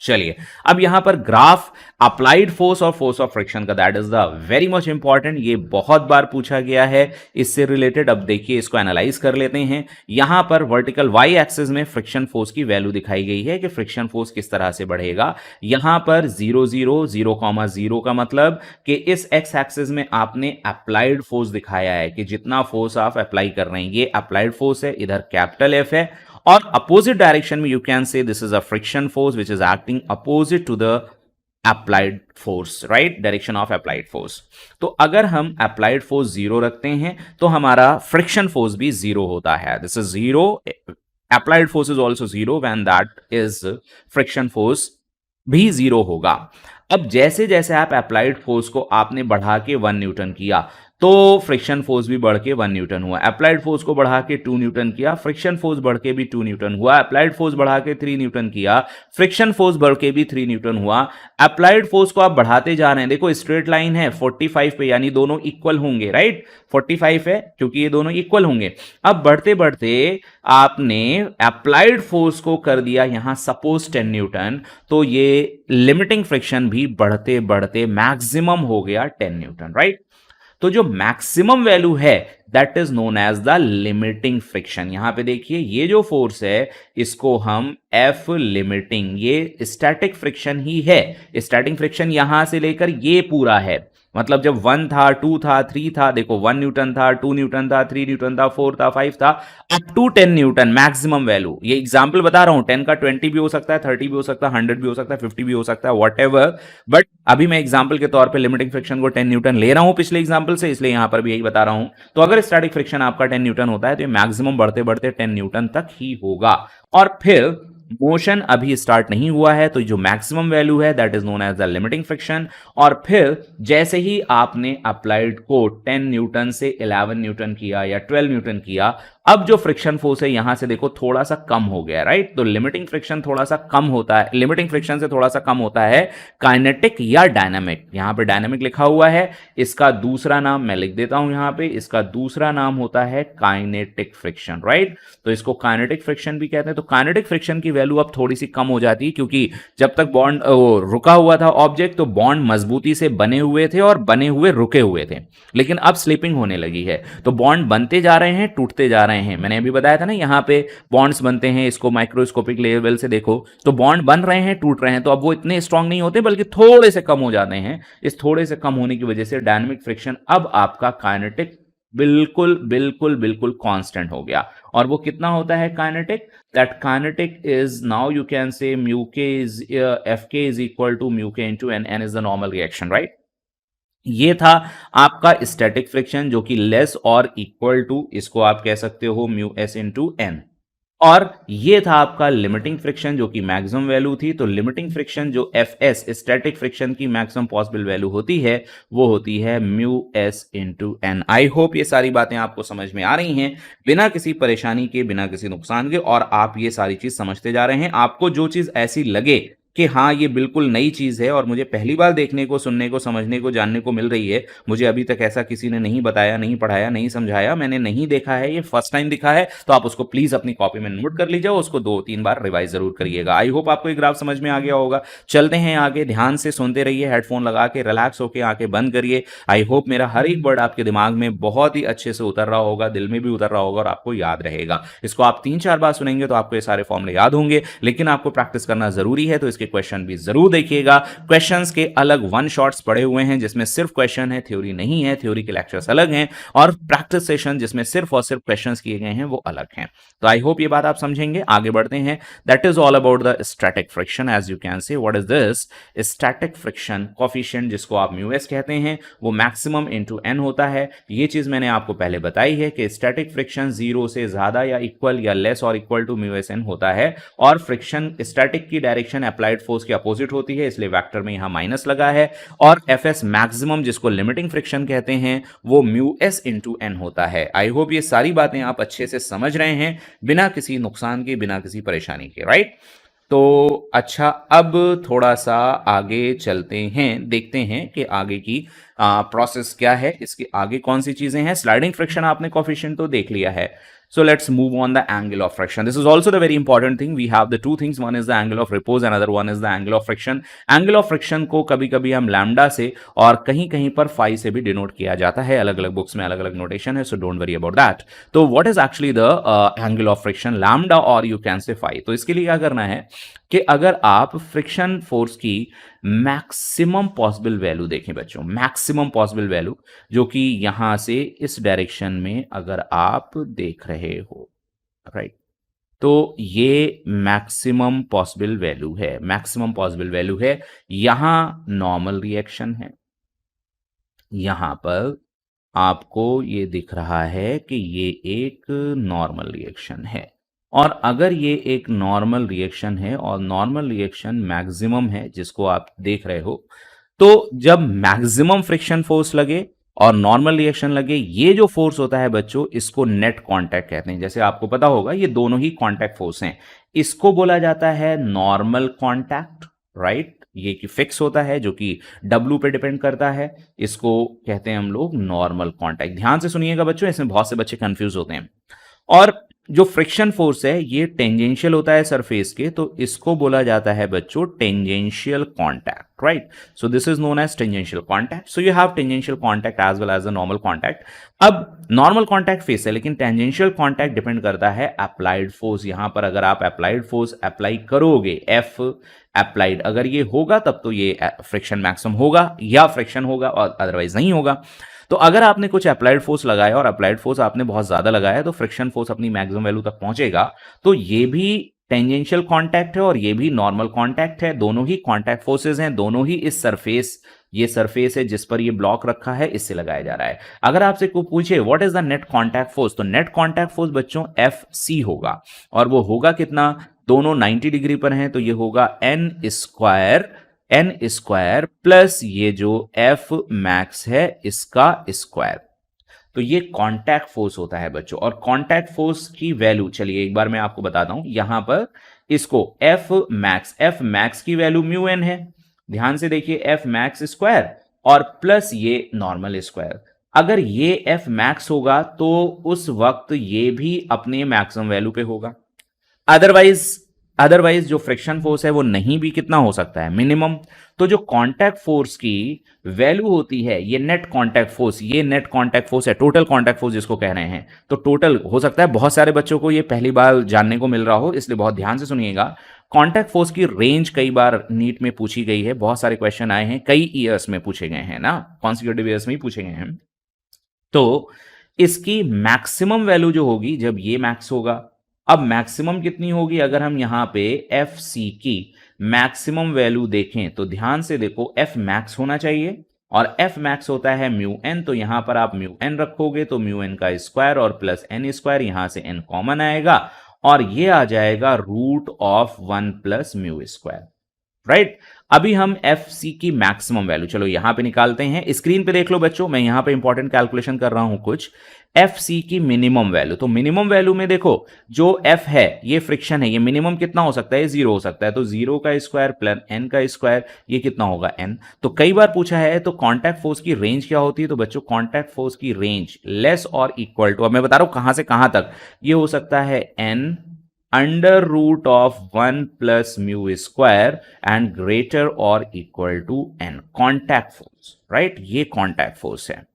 चलिए, अब यहां पर ग्राफ अप्लाइड फोर्स और फोर्स ऑफ फ्रिक्शन का, that is the very much important, ये बहुत बार पूछा गया है इससे रिलेटेड। अब देखिए, इसको एनालाइज कर लेते हैं। यहां पर वर्टिकल वाई एक्सिस में फ्रिक्शन फोर्स की वैल्यू दिखाई गई है कि फ्रिक्शन फोर्स किस तरह से बढ़ेगा। यहां पर 0 0 0,0 का मतलब कि इस एक्स एक्सिस में आपने अप्लाइड फोर्स दिखाया है कि जितना फोर्स आप अप्लाई कर रहे हैं ये अप्लाइड फोर्स है, इधर कैपिटल एफ है। और अपोजिट डायरेक्शन में you can say this is a friction force which is acting opposite to the applied force, right, direction of applied force. तो अगर हम अप्लाइड फोर्स 0 रखते हैं तो हमारा फ्रिक्शन फोर्स भी 0 होता है। This is 0, applied force is also 0 when that is friction force भी 0 होगा। अब जैसे जैसे आप अप्लाइड फोर्स को आपने बढ़ा के 1 न्यूटन किया तो फ्रिक्शन फोर्स भी बढ़ के 1 न्यूटन हुआ। अप्लाइड फोर्स को बढ़ा के 2 न्यूटन किया, फ्रिक्शन फोर्स बढ़ के भी 2 न्यूटन हुआ। अप्लाइड फोर्स बढ़ा के 3 न्यूटन किया, फ्रिक्शन फोर्स बढ़ के भी 3 न्यूटन हुआ। अप्लाइड फोर्स को आप बढ़ाते जा रहे हैं, देखो स्ट्रेट लाइन है 45 पे, यानी दोनों इक्वल होंगे, राइट, 45 है क्योंकि ये दोनों इक्वल होंगे। अब बढ़ते बढ़ते आपने अप्लाइड फोर्स को कर दिया यहां सपोज 10 न्यूटन, तो ये लिमिटिंग फ्रिक्शन भी बढ़ते बढ़ते मैक्सिमम हो गया 10 न्यूटन, राइट। तो जो मैक्सिमम वैल्यू है that is known as the limiting friction. यहां पे देखिए, ये जो फोर्स है इसको हम एफ लिमिटिंग, ये स्टैटिक फ्रिक्शन ही है। स्टैटिक फ्रिक्शन यहां से लेकर ये पूरा है, मतलब जब 1 था, 2 था, 3 था, देखो 1 न्यूटन था, 2 न्यूटन था, 3 न्यूटन था, 4 था, 5 था, up to 10 newton maximum value. ये एग्जांपल बता रहा हूं, 10 का 20 भी हो सकता है, 30 भी हो सकता है, 100 भी हो सकता है, 50 भी हो सकता है, व्हाटएवर। बट अभी मैं एग्जांपल के तौर पे लिमिटिंग फ्रिक्शन को 10 न्यूटन ले रहा हूं पिछले एग्जांपल से, इसलिए यहां पर भी यही बता रहा हूं। तो अगर स्टैटिक फ्रिक्शन आपका 10 न्यूटन होता है तो ये मैक्सिमम बढ़ते बढ़ते 10 न्यूटन तक ही होगा। और फिर मोशन अभी स्टार्ट नहीं हुआ है तो जो मैक्सिमम वैल्यू है that is known as the limiting friction. और फिर जैसे ही आपने अप्लाइड को 10 न्यूटन से 11 न्यूटन किया या 12 न्यूटन किया, अब जो फ्रिक्शन फोर्स है यहां से देखो थोड़ा सा कम हो गया, राइट। तो लिमिटिंग फ्रिक्शन थोड़ा सा कम होता है, लिमिटिंग फ्रिक्शन से थोड़ा सा कम होता है काइनेटिक या डायनामिक। यहां पे डायनामिक लिखा हुआ है, इसका दूसरा नाम मैं लिख देता हूं यहां पे, इसका दूसरा नाम होता है काइनेटिक फ्रिक्शन, राइट। तो इसको काइनेटिक फ्रिक्शन भी कहते हैं। तो काइनेटिक फ्रिक्शन की वैल्यू अब थोड़ी सी कम हो जाती है क्योंकि जब तक बॉन्ड रुका हुआ था ऑब्जेक्ट तो बॉन्ड मजबूती से बने हुए थे और बने हुए रुके हुए थे, लेकिन अब स्लिपिंग होने लगी है तो बॉन्ड बनते जा रहे हैं, टूटते जा रहे हैं। मैंने अभी बताया था ना, यहां पे बॉन्ड्स बनते हैं, इसको माइक्रोस्कोपिक लेवल से देखो तो बॉन्ड बन रहे हैं, टूट रहे हैं, तो अब वो इतने स्ट्रांग नहीं होते बल्कि थोड़े से कम हो जाते हैं। इस थोड़े से कम होने की वजह से डायनामिक फ्रिक्शन अब आपका काइनेटिक बिल्कुल बिल्कुल बिल्कुल कांस्टेंट हो गया। और वो कितना होता है kinetic? That kinetic is now you can say mu K is F K is equal to mu K into N, N is the normal reaction, right. ये था आपका स्टैटिक फ्रिक्शन जो कि लेस और इक्वल टू, इसको आप कह सकते हो म्यू एस इनटू एन। और ये था आपका लिमिटिंग फ्रिक्शन जो कि मैक्सिमम वैल्यू थी। तो लिमिटिंग फ्रिक्शन जो एफ एस स्टैटिक फ्रिक्शन की मैक्सिमम पॉसिबल वैल्यू होती है वो होती है mu S into N. I hope ये सारी बातें आपको समझ में आ रही हैं बिना किसी परेशानी के, बिना किसी नुकसान के, और आप ये सारी चीज समझते जा रहे हैं। आपको जो चीज ऐसी लगे कि हाँ ये बिल्कुल नई चीज़ है और मुझे पहली बार देखने को, सुनने को, समझने को, जानने को मिल रही है। मुझे अभी तक ऐसा किसी ने नहीं बताया, नहीं पढ़ाया, नहीं समझाया, मैंने नहीं देखा है, ये फर्स्ट टाइम दिखा है, तो आप उसको प्लीज़ अपनी कॉपी में नोट कर लीजिए, उसको 2-3 बार रिवाइज़ ज़रूर करिएगा। आई होप आपको ये ग्राफ समझ में आ गया होगा। चलते हैं आगे, ध्यान से सुनते रहिए, हेडफ़ोन लगा के रिलैक्स होके आँखें बंद करिए। आई होप मेरा हर एक वर्ड आपके दिमाग में बहुत ही अच्छे से उतर रहा होगा, दिल में भी उतर रहा होगा और आपको याद रहेगा। इसको आप 3-4 बार सुनेंगे तो आपको ये सारे फॉर्मूले याद होंगे, लेकिन आपको प्रैक्टिस करना ज़रूरी है, तो इसके क्वेश्चन भी ज़रूर देखिएगा। क्वेश्चंस के अलग वन शॉट्स पड़े हुए हैं जिसमें सिर्फ क्वेश्चन है, थ्योरी नहीं है, थ्योरी के लेक्चर्स अलग हैं, और प्रैक्टिस सेशन जिसमें सिर्फ और सिर्फ क्वेश्चंस किए गए हैं वो अलग हैं। तो आई होप ये बात आप समझेंगे। आगे बढ़ते हैं। That is all about the static friction, as you can say. What is this? Static friction coefficient, जिसको आप म्यू कहते हैं, वो मैक्सिमम इंटू एन होता है। ये चीज मैंने आपको पहले बताई है कि स्टैटिक फ्रिक्शन 0 से ज्यादा या इक्वल या लेस और इक्वल टू म्यू एन होता है, और फ्रिक्शन स्टैटिक की डायरेक्शन अप्लाइड फोर्स के अपोजिट होती है, इसलिए वेक्टर में यहां माइनस लगा है। और एफ एस मैक्सिमम, जिसको लिमिटिंग फ्रिक्शन कहते हैं, वो म्यू एस इंटू एन होता है। आई होप ये सारी बातें आप अच्छे से समझ रहे हैं, बिना किसी नुकसान के, बिना किसी परेशानी के, राइट? तो अच्छा, अब थोड़ा सा आगे चलते हैं, देखते हैं कि आगे की प्रोसेस क्या है, इसके आगे कौन सी चीजें हैं। स्लाइडिंग फ्रिक्शन आपने कोफिशिएंट तो देख लिया है। So let's move on the angle of friction. This is also the very important thing. We have the two things. One is the angle of repose, another one is the angle of friction. Angle of friction को कभी-कभी हम lambda से और कहीं-कहीं पर phi से भी डिनोट किया जाता है। अलग-अलग बुक्स में अलग-अलग नोटेशन है, so don't worry about that. तो what is actually the angle of friction? Lambda or you can say phi. तो इसके लिए क्या करना है कि अगर आप फ्रिक्शन फोर्स की मैक्सिमम पॉसिबल वैल्यू देखें बच्चों, मैक्सिमम पॉसिबल वैल्यू, जो कि यहां से इस डायरेक्शन में अगर आप देख रहे हो, राइट, तो ये मैक्सिमम पॉसिबल वैल्यू है, मैक्सिमम पॉसिबल वैल्यू है। यहां नॉर्मल रिएक्शन है, यहां पर आपको ये दिख रहा है कि ये एक नॉर्मल रिएक्शन है, और अगर ये एक नॉर्मल रिएक्शन है और नॉर्मल रिएक्शन मैक्सिमम है जिसको आप देख रहे हो, तो जब मैक्सिमम फ्रिक्शन फोर्स लगे और नॉर्मल रिएक्शन लगे, ये जो फोर्स होता है बच्चों, इसको नेट कांटेक्ट कहते हैं। जैसे आपको पता होगा ये दोनों ही कांटेक्ट फोर्स हैं, इसको बोला जाता है नॉर्मल कांटेक्ट, राइट? ये कि फिक्स होता है, जो कि W पे डिपेंड करता है, इसको कहते हैं हम लोग नॉर्मल कांटेक्ट। ध्यान से सुनिएगा बच्चों, इसमें बहुत से बच्चे कंफ्यूज होते हैं। और जो फ्रिक्शन फोर्स है ये टेंजेंशियल होता है सरफेस के, तो इसको बोला जाता है बच्चों tangential contact, right? So this is known as tangential contact. So you have tangential contact as well as the normal contact. अब नॉर्मल कांटेक्ट फेस है, लेकिन टेंजेंशियल कांटेक्ट डिपेंड करता है अप्लाइड फोर्स। यहां पर अगर आप अप्लाइड फोर्स अप्लाई करोगे, एफ अप्लाइड अगर ये होगा, तब तो ये फ्रिक्शन मैक्सिमम होगा या फ्रिक्शन होगा, और अदरवाइज नहीं होगा। तो अगर आपने कुछ अप्लाइड फोर्स लगाया और अप्लाइड फोर्स आपने बहुत ज्यादा लगाया, तो फ्रिक्शन फोर्स अपनी मैक्सिमम वैल्यू तक पहुंचेगा। तो ये भी टेंजेंशियल कांटेक्ट है और ये भी नॉर्मल कांटेक्ट है, दोनों ही कांटेक्ट फोर्सेस हैं, दोनों ही इस सरफेस, ये सरफेस है जिस पर ये ब्लॉक रखा है, इससे लगाया जा रहा है। अगर आपसे कोई पूछे what is the net contact force, तो नेट कांटेक्ट फोर्स बच्चों एफ सी होगा, और वो होगा कितना? दोनों 90 डिग्री पर हैं, तो ये होगा एन स्क्वायर प्लस ये जो एफ मैक्स है इसका स्क्वायर। तो ये कांटेक्ट फोर्स होता है बच्चों। और कांटेक्ट फोर्स की वैल्यू, चलिए एक बार मैं आपको बताता हूं, यहां पर इसको एफ मैक्स की वैल्यू म्यू एन है, ध्यान से देखिए, एफ मैक्स स्क्वायर और प्लस ये नॉर्मल स्क्वायर। अगर ये एफ मैक्स होगा तो उस वक्त ये भी अपने मैक्सिमम वैल्यू पे होगा, अदरवाइज जो फ्रिक्शन फोर्स है वो नहीं भी कितना हो सकता है, मिनिमम। तो जो कांटेक्ट फोर्स की वैल्यू होती है, ये नेट कांटेक्ट फोर्स है, टोटल कांटेक्ट फोर्स जिसको कह रहे हैं। तो टोटल हो सकता है बहुत सारे बच्चों को ये पहली बार जानने को मिल रहा हो, इसलिए बहुत ध्यान से सुनिएगा। कांटेक्ट फोर्स की रेंज कई बार नीट में पूछी गई है, बहुत सारे क्वेश्चन आए हैं, कई ईयर्स में पूछे गए हैं ना, कॉन्सिक्यूटिव ईयर्स में ही पूछे गए हैं। तो इसकी मैक्सिमम वैल्यू जो होगी, जब ये मैक्स होगा, अब मैक्सिमम कितनी होगी? अगर हम यहां पे एफ सी की मैक्सिमम वैल्यू देखें तो ध्यान से देखो, एफ मैक्स होना चाहिए और एफ मैक्स होता है म्यू एन, तो यहां पर आप म्यू एन रखोगे तो म्यू एन का स्क्वायर और प्लस एन स्क्वायर, यहां से एन कॉमन आएगा और ये आ जाएगा root of 1 plus mu square, right. अभी हम एफ सी की मैक्सिमम वैल्यू चलो यहां पे निकालते हैं। स्क्रीन पे देख लो बच्चों, मैं यहां पे इंपॉर्टेंट कैलकुलेशन कर रहा हूं कुछ। एफ सी की मिनिमम वैल्यू, तो मिनिमम वैल्यू में देखो जो एफ है ये फ्रिक्शन है, ये मिनिमम कितना हो सकता है, जीरो हो सकता है। तो जीरो का स्क्वायर प्लस एन का स्क्वायर, ये कितना होगा एन। तो कई बार पूछा है तो कांटेक्ट फोर्स की रेंज क्या होती है, तो बच्चों कांटेक्ट फोर्स की रेंज लेस और इक्वल टू, अब मैं बता रहा हूं कहां से कहां तक, ये हो सकता है N under root of 1 plus mu square and greater और equal to N, contact force, right, ये कॉन्टैक्ट फोर्स है।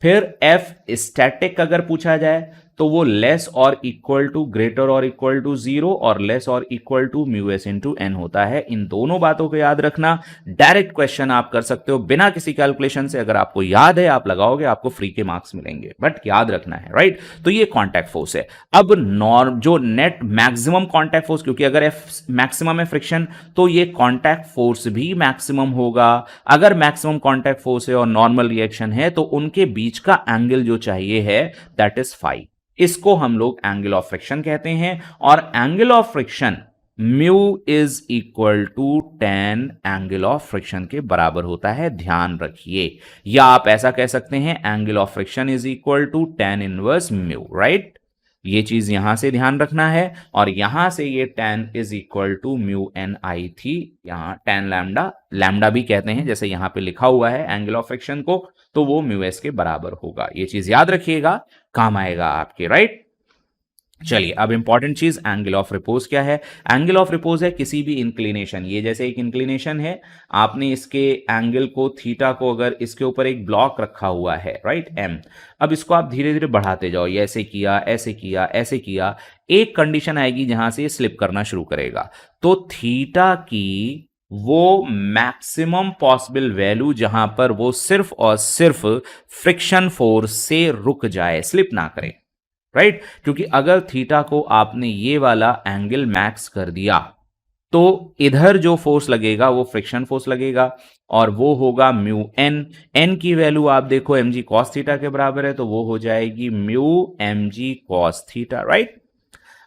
फिर एफ स्टैटिक अगर पूछा जाए तो वो लेस और इक्वल टू, ग्रेटर और इक्वल टू जीरो और लेस और equal to mu S into N होता है। इन दोनों बातों को याद रखना। डायरेक्ट क्वेश्चन आप कर सकते हो बिना किसी कैलकुलेशन से, अगर आपको याद है आप लगाओगे, आपको फ्री के मार्क्स मिलेंगे, बट याद रखना है, राइट। तो ये कॉन्टैक्ट फोर्स है। अब नॉर्म जो नेट मैक्सिमम कॉन्टैक्ट फोर्स, क्योंकि अगर एफ मैक्सिमम है फ्रिक्शन तो ये कॉन्टैक्ट फोर्स भी मैक्सिमम होगा। अगर मैक्सिमम कॉन्टैक्ट फोर्स है और नॉर्मल रिएक्शन है तो उनके बीच का एंगल जो चाहिए है दैट इज फाई, इसको हम लोग एंगल ऑफ फ्रिक्शन कहते हैं। और angle of friction mu is equal to tan angle of friction के बराबर होता है, ध्यान रखिए। या आप ऐसा कह सकते हैं angle of friction is equal to tan inverse mu, right. ये चीज यहां से ध्यान रखना है। और यहां से ये tan is equal to mu N आई थी, यहां टेन लैम्डा, लैम्डा भी कहते हैं जैसे यहां पे लिखा हुआ है एंगल ऑफ फ्रिक्शन को, तो वो म्यू एस के बराबर होगा। ये चीज याद रखिएगा, काम आएगा आपके, राइट। चलिए अब इंपॉर्टेंट चीज एंगल ऑफ रिपोज क्या है। एंगल ऑफ रिपोज है किसी भी इंक्लिनेशन, ये जैसे एक इंक्लिनेशन है, आपने इसके एंगल को थीटा को अगर इसके ऊपर एक ब्लॉक रखा हुआ है, राइट, एम, अब इसको आप धीरे धीरे बढ़ाते जाओ, ये ऐसे किया ऐसे किया ऐसे किया, एक कंडीशन आएगी जहां से ये स्लिप करना शुरू करेगा। तो थीटा की वो मैक्सिमम पॉसिबल वैल्यू जहां पर वो सिर्फ और सिर्फ फ्रिक्शन फोर्स से रुक जाए, स्लिप ना करे, राइट। क्योंकि अगर थीटा को आपने ये वाला एंगल मैक्स कर दिया तो इधर जो फोर्स लगेगा वो फ्रिक्शन फोर्स लगेगा और वो होगा म्यू एन। एन की वैल्यू आप देखो एम जी कॉस थीटा के बराबर है, तो वो हो जाएगी mu M G cos theta, right.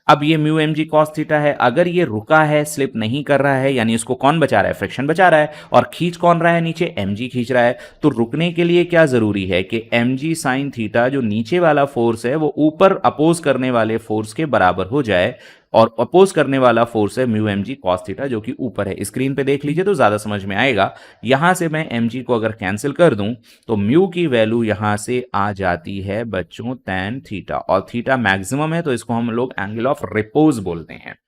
अब ये mu M G cos theta है, अगर ये रुका है, स्लिप नहीं कर रहा है, यानी इसको कौन बचा रहा है, फ्रिक्शन बचा रहा है, और खींच कौन रहा है नीचे, एम जी खींच रहा है। तो रुकने के लिए क्या जरूरी है कि एम जी साइन थीटा जो नीचे वाला फोर्स है वो ऊपर अपोज करने वाले फोर्स के बराबर हो जाए, और अपोज करने वाला फोर्स है mu M G cos theta जो कि ऊपर है। स्क्रीन पे देख लीजिए तो ज्यादा समझ में आएगा। यहां से मैं एम जी को अगर कैंसिल कर दूं तो म्यू की वैल्यू यहां से आ जाती है बच्चों tan थीटा, और थीटा मैक्सिमम है तो इसको हम लोग एंगल ऑफ रिपोज बोलते हैं।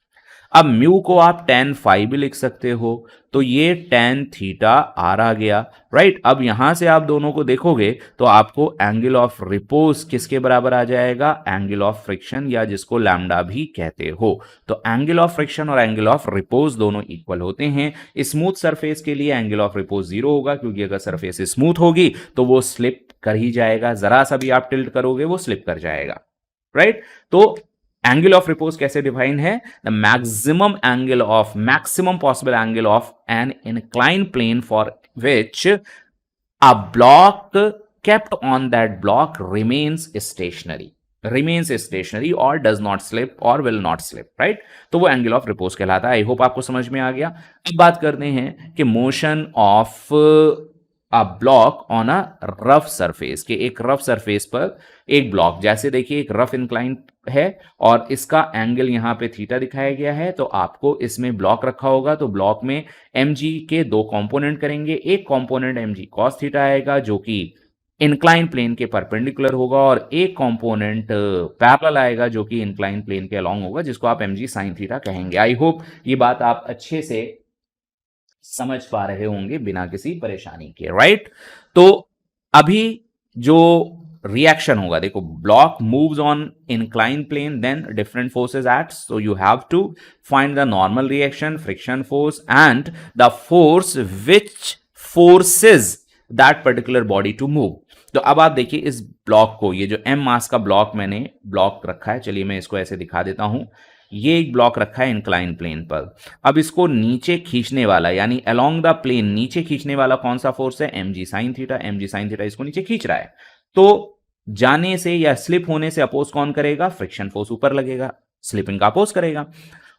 अब म्यू को आप tan फाइव भी लिख सकते हो, तो ये tan थीटा आर आ गया, राइट। अब यहां से आप दोनों को देखोगे तो आपको एंगल ऑफ रिपोज किसके बराबर आ जाएगा, एंगल ऑफ फ्रिक्शन, या जिसको लैम्डा भी कहते हो। तो एंगल ऑफ फ्रिक्शन और एंगल ऑफ रिपोज दोनों इक्वल होते हैं। स्मूथ सरफेस के लिए एंगल ऑफ रिपोज जीरो होगा, क्योंकि अगर सरफेस स्मूथ होगी तो वो स्लिप कर ही जाएगा, जरा सा भी आप टिल्ट करोगे वो स्लिप कर जाएगा, राइट। तो एंगल ऑफ रिपोज कैसे डिफाइन है, the maximum possible angle of an incline plane for which a block kept on that block remains stationary or does not slip or will not slip, right। तो वो एंगल ऑफ रिपोज कहलाता है। आई होप आपको समझ में आ गया। अब बात करते हैं कि motion of a block on a rough surface, के एक रफ सरफेस पर एक ब्लॉक, जैसे देखिए एक रफ इंक्लाइन है और इसका एंगल यहां पे थीटा दिखाया गया है, तो आपको इसमें ब्लॉक रखा होगा, तो ब्लॉक में mg के दो कंपोनेंट करेंगे। एक कंपोनेंट mg cos थीटा आएगा जो कि इंक्लाइन प्लेन के परपेंडिकुलर होगा, और एक कंपोनेंट पैरेलल आएगा जो कि इंक्लाइन प्लेन के अलोंग होगा, जिसको आप mg sin थीटा कहेंगे। आई होप ये बात आप अच्छे से समझ पा रहे होंगे बिना किसी परेशानी के, राइट। तो अभी जो रिएक्शन होगा, देखो block moves on incline plane, then different forces act, so you have to find the normal reaction, friction force and the force which forces that particular body to move. तो अब आप देखिए इस ब्लॉक को, ये जो m मास का ब्लॉक मैंने ब्लॉक रखा है, चलिए मैं इसको ऐसे दिखा देता हूं। ये एक ब्लॉक रखा है इंक्लाइन प्लेन पर। अब इसको नीचे खींचने वाला, यानी अलोंग द प्लेन नीचे खींचने वाला कौन सा फोर्स है, mg sin theta. mg sin theta इसको नीचे खींच रहा है, तो जाने से या स्लिप होने से अपोज कौन करेगा, फ्रिक्शन फोर्स ऊपर लगेगा, स्लिपिंग का अपोज करेगा।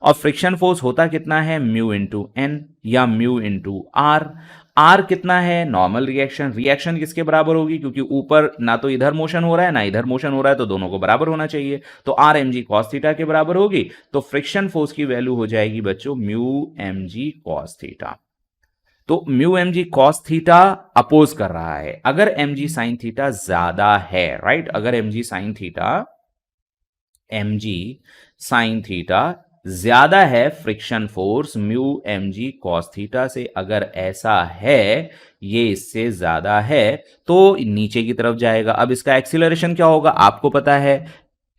और फ्रिक्शन फोर्स होता कितना है, म्यू इंटू एन या म्यू इंटू आर। आर कितना है, नॉर्मल रिएक्शन, रिएक्शन किसके बराबर होगी, क्योंकि ऊपर ना तो इधर मोशन हो रहा है ना इधर मोशन हो रहा है, तो दोनों को बराबर होना चाहिए, तो आर एम जी कॉस थीटा के बराबर होगी। तो फ्रिक्शन फोर्स की वैल्यू हो जाएगी बच्चों mu M G cos theta. तो mu M G cos theta oppose कर रहा है, अगर एम जी साइन थीटा ज्यादा है, राइट, अगर एम जी साइन थीटा ज्यादा है friction force mu M G cos theta से, अगर ऐसा है, ये इससे ज्यादा है, तो नीचे की तरफ जाएगा। अब इसका एक्सीलरेशन क्या होगा आपको पता है,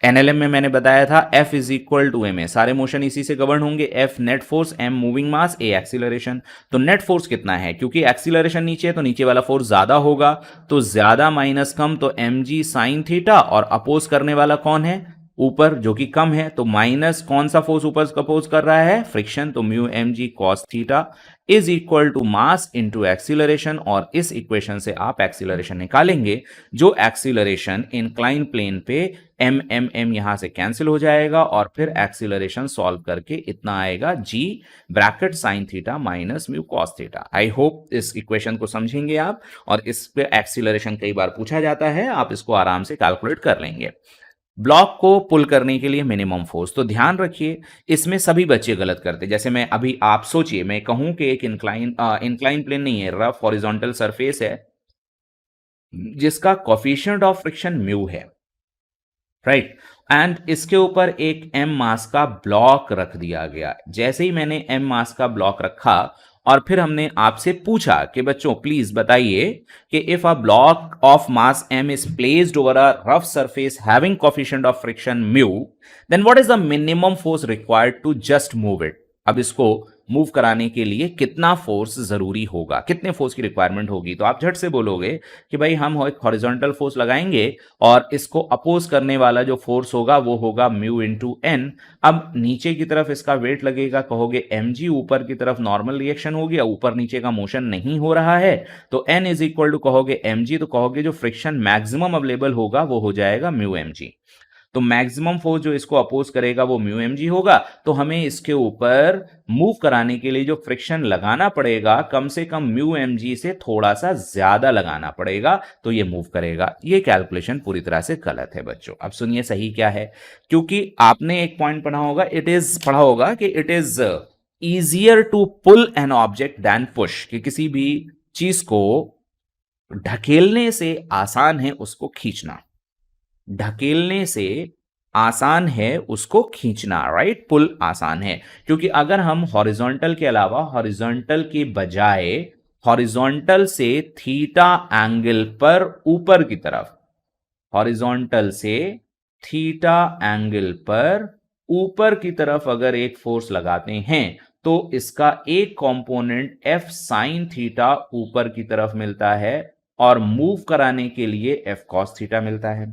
एनएलएम में मैंने बताया था F is equal to M A, सारे मोशन इसी से गवर्न होंगे। F net force, M moving mass, A acceleration. तो नेट फोर्स कितना है, क्योंकि एक्सीलरेशन नीचे है तो नीचे वाला फोर्स ज्यादा होगा, तो ज्यादा माइनस कम, तो एम जी साइन थीटा, और अपोज करने वाला कौन है, ऊपर जो कि कम है, तो माइनस कौन सा फोर्स ऊपर अपोज कर रहा है, फ्रिक्शन, तो mu M G cos theta is equal to mass into acceleration, और इस इक्वेशन से आप एक्सीलरेशन निकालेंगे, जो एक्सीलरेशन इंक्लाइन प्लेन पे एम एम एम यहां से कैंसिल हो जाएगा, और फिर एक्सीलरेशन सॉल्व करके इतना आएगा g bracket sine theta minus mu cos theta. I hope इस इक्वेशन को समझेंगे आप, और इस पे एक्सीलरेशन कई बार पूछा जाता है, आप इसको आराम से कैलकुलेट कर लेंगे। ब्लॉक को पुल करने के लिए मिनिमम फोर्स, तो ध्यान रखिए इसमें सभी बच्चे गलत करते, जैसे मैं अभी, आप सोचिए मैं कहूं कि एक इंक्लाइन प्लेन नहीं है, रफ हॉरिजॉन्टल सरफेस है जिसका कोफिशिएंट ऑफ फ्रिक्शन म्यू है, राइट, एंड इसके ऊपर एक एम मास का ब्लॉक रख दिया गया। जैसे ही मैंने एम मास का ब्लॉक रखा और फिर हमने आपसे पूछा कि बच्चों प्लीज बताइए कि if a block of mass m is placed over a rough surface having coefficient of friction mu, then what is the minimum force required to just move it. अब इसको मूव कराने के लिए कितना फोर्स जरूरी होगा, कितने फोर्स की रिक्वायरमेंट होगी, तो आप झट से बोलोगे कि भाई हम एक हॉरिजॉन्टल फोर्स लगाएंगे और इसको अपोज करने वाला जो फोर्स होगा वो होगा म्यू इंटू एन। अब नीचे की तरफ इसका वेट लगेगा, कहोगे एम जी, ऊपर की तरफ नॉर्मल रिएक्शन होगी, ऊपर नीचे का मोशन नहीं हो रहा है, तो एन इज इक्वल टू कहोगे एम जी, तो कहोगे जो फ्रिक्शन मैक्सिमम अवेलेबल होगा वो हो जाएगा म्यू एम जी। तो मैक्सिमम फोर्स जो इसको अपोज करेगा वो म्यू एम जी होगा, तो हमें इसके ऊपर मूव कराने के लिए जो फ्रिक्शन लगाना पड़ेगा कम से कम म्यू एम जी से थोड़ा सा ज्यादा लगाना पड़ेगा, तो ये मूव करेगा। ये कैलकुलेशन पूरी तरह से गलत है बच्चों। अब सुनिए सही क्या है, क्योंकि आपने एक पॉइंट पढ़ा होगा कि it is easier to pull an object than push, कि किसी भी चीज को ढकेलने से आसान है उसको खींचना, ढकेलने से आसान है उसको खींचना, राइट, पुल आसान है। क्योंकि अगर हम हॉरिजॉन्टल के अलावा हॉरिजॉन्टल के बजाय हॉरिजॉन्टल से थीटा एंगल पर ऊपर की तरफ, हॉरिजॉन्टल से थीटा एंगल पर ऊपर की तरफ अगर एक फोर्स लगाते हैं, तो इसका एक कंपोनेंट एफ साइन थीटा ऊपर की तरफ मिलता है, और मूव कराने के लिए एफ कॉस थीटा मिलता है।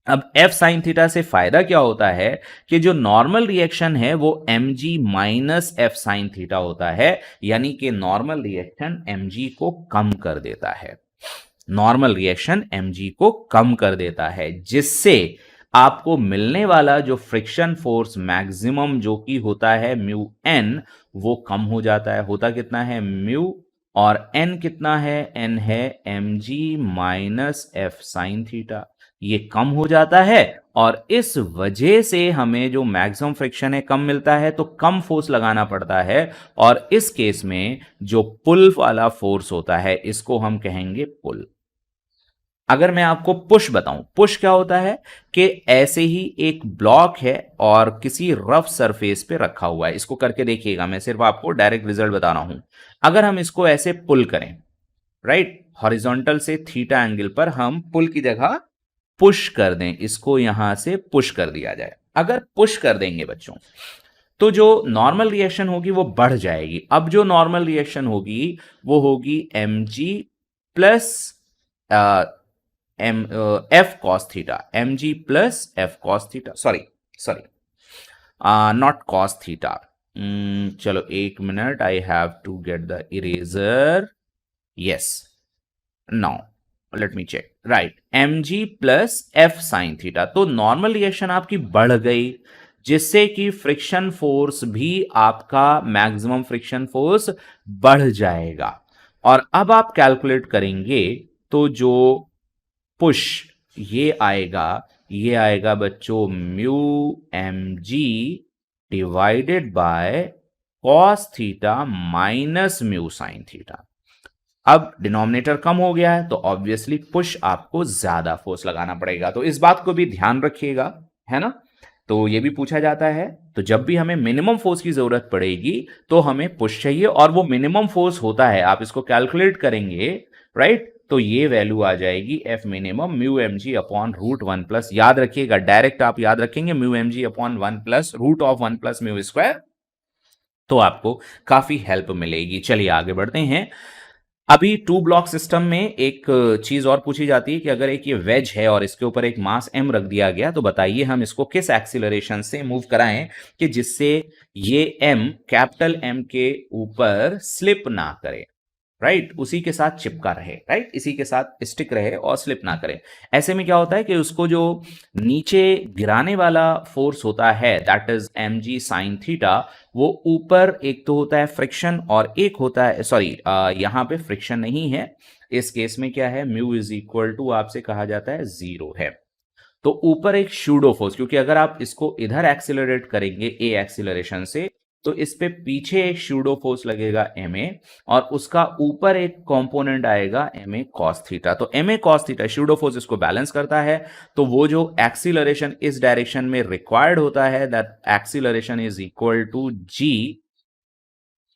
अब एफ साइन थीटा से फायदा क्या होता है कि जो नॉर्मल रिएक्शन है वो M G minus F sine theta होता है, यानी कि नॉर्मल रिएक्शन एम जी को कम कर देता है, नॉर्मल रिएक्शन एम जी को कम कर देता है, जिससे आपको मिलने वाला जो फ्रिक्शन फोर्स मैक्सिमम जो कि होता है म्यू एन, वो कम हो जाता है। होता कितना है म्यू, और एन कितना है, एन है M G minus F sine theta, ये कम हो जाता है, और इस वजह से हमें जो मैक्सिमम फ्रिक्शन है कम मिलता है, तो कम फोर्स लगाना पड़ता है, और इस केस में जो पुल वाला फोर्स होता है इसको हम कहेंगे पुल। अगर मैं आपको पुश बताऊं, पुश क्या होता है कि ऐसे ही एक ब्लॉक है और किसी रफ सरफेस पे रखा हुआ है, इसको करके देखिएगा, मैं सिर्फ आपको डायरेक्ट रिजल्ट बता रहा हूं। अगर हम इसको ऐसे पुल करें, राइट, हॉरिजॉन्टल से थीटा एंगल पर हम पुल की जगह पुश कर दें, इसको यहां से पुश कर दिया जाए, अगर पुश कर देंगे बच्चों, तो जो नॉर्मल रिएक्शन होगी वो बढ़ जाएगी। अब जो नॉर्मल रिएक्शन होगी वो होगी M G plus M F cos theta, M G plus F cos theta, sorry sorry, not cos theta. चलो एक minute, I have to get the eraser, yes, now let me check, right, M G plus F sine theta. तो नॉर्मल रिएक्शन आपकी बढ़ गई, जिससे कि फ्रिक्शन फोर्स भी आपका मैक्सिमम फ्रिक्शन फोर्स बढ़ जाएगा। और अब आप कैलकुलेट करेंगे तो जो पुश ये आएगा बच्चों mu M G divided by cos theta minus mu sine theta. अब डिनोमिनेटर कम हो गया है तो ऑब्वियसली पुश आपको ज्यादा फोर्स लगाना पड़ेगा, तो इस बात को भी ध्यान रखिएगा, है ना। तो ये भी पूछा जाता है, तो जब भी हमें मिनिमम फोर्स की जरूरत पड़ेगी तो हमें पुश चाहिए, और वो मिनिमम फोर्स होता है, आप इसको कैलकुलेट करेंगे, राइट, तो ये वैल्यू आ जाएगी F minimum mu M G upon root one plus, याद रखिएगा डायरेक्ट आप याद रखेंगे mu M G upon one plus root of one plus mu square, तो आपको काफी हेल्प मिलेगी। चलिए आगे बढ़ते हैं। अभी टू ब्लॉक सिस्टम में एक चीज और पूछी जाती है कि अगर एक ये वेज है और इसके ऊपर एक मास m रख दिया गया, तो बताइए हम इसको किस एक्सीलरेशन से मूव कराएं कि जिससे ये m कैपिटल M के ऊपर स्लिप ना करे, राइट, उसी के साथ चिपका रहे, राइट, इसी के साथ स्टिक रहे और स्लिप ना करे। ऐसे में क्या होता है कि उसको जो नीचे गिराने वाला फोर्स होता है that is M G sine theta, वो ऊपर एक तो होता है फ्रिक्शन और एक होता है, सॉरी यहां पे फ्रिक्शन नहीं है, इस केस में क्या है म्यू इज इक्वल टू आपसे कहा जाता है जीरो है, तो ऊपर एक शूडो फोर्स, क्योंकि अगर आप इसको इधर एक्सिलरेट करेंगे ए एक्सिलरेशन से तो इस पे पीछे एक शूडो फोर्स लगेगा ma, और उसका ऊपर एक कंपोनेंट आएगा ma cos थीटा, तो ma cos theta pseudo force इसको बैलेंस करता है, तो वो जो एक्सिलरेशन इस डायरेक्शन में रिक्वायर्ड होता है that acceleration is equal to g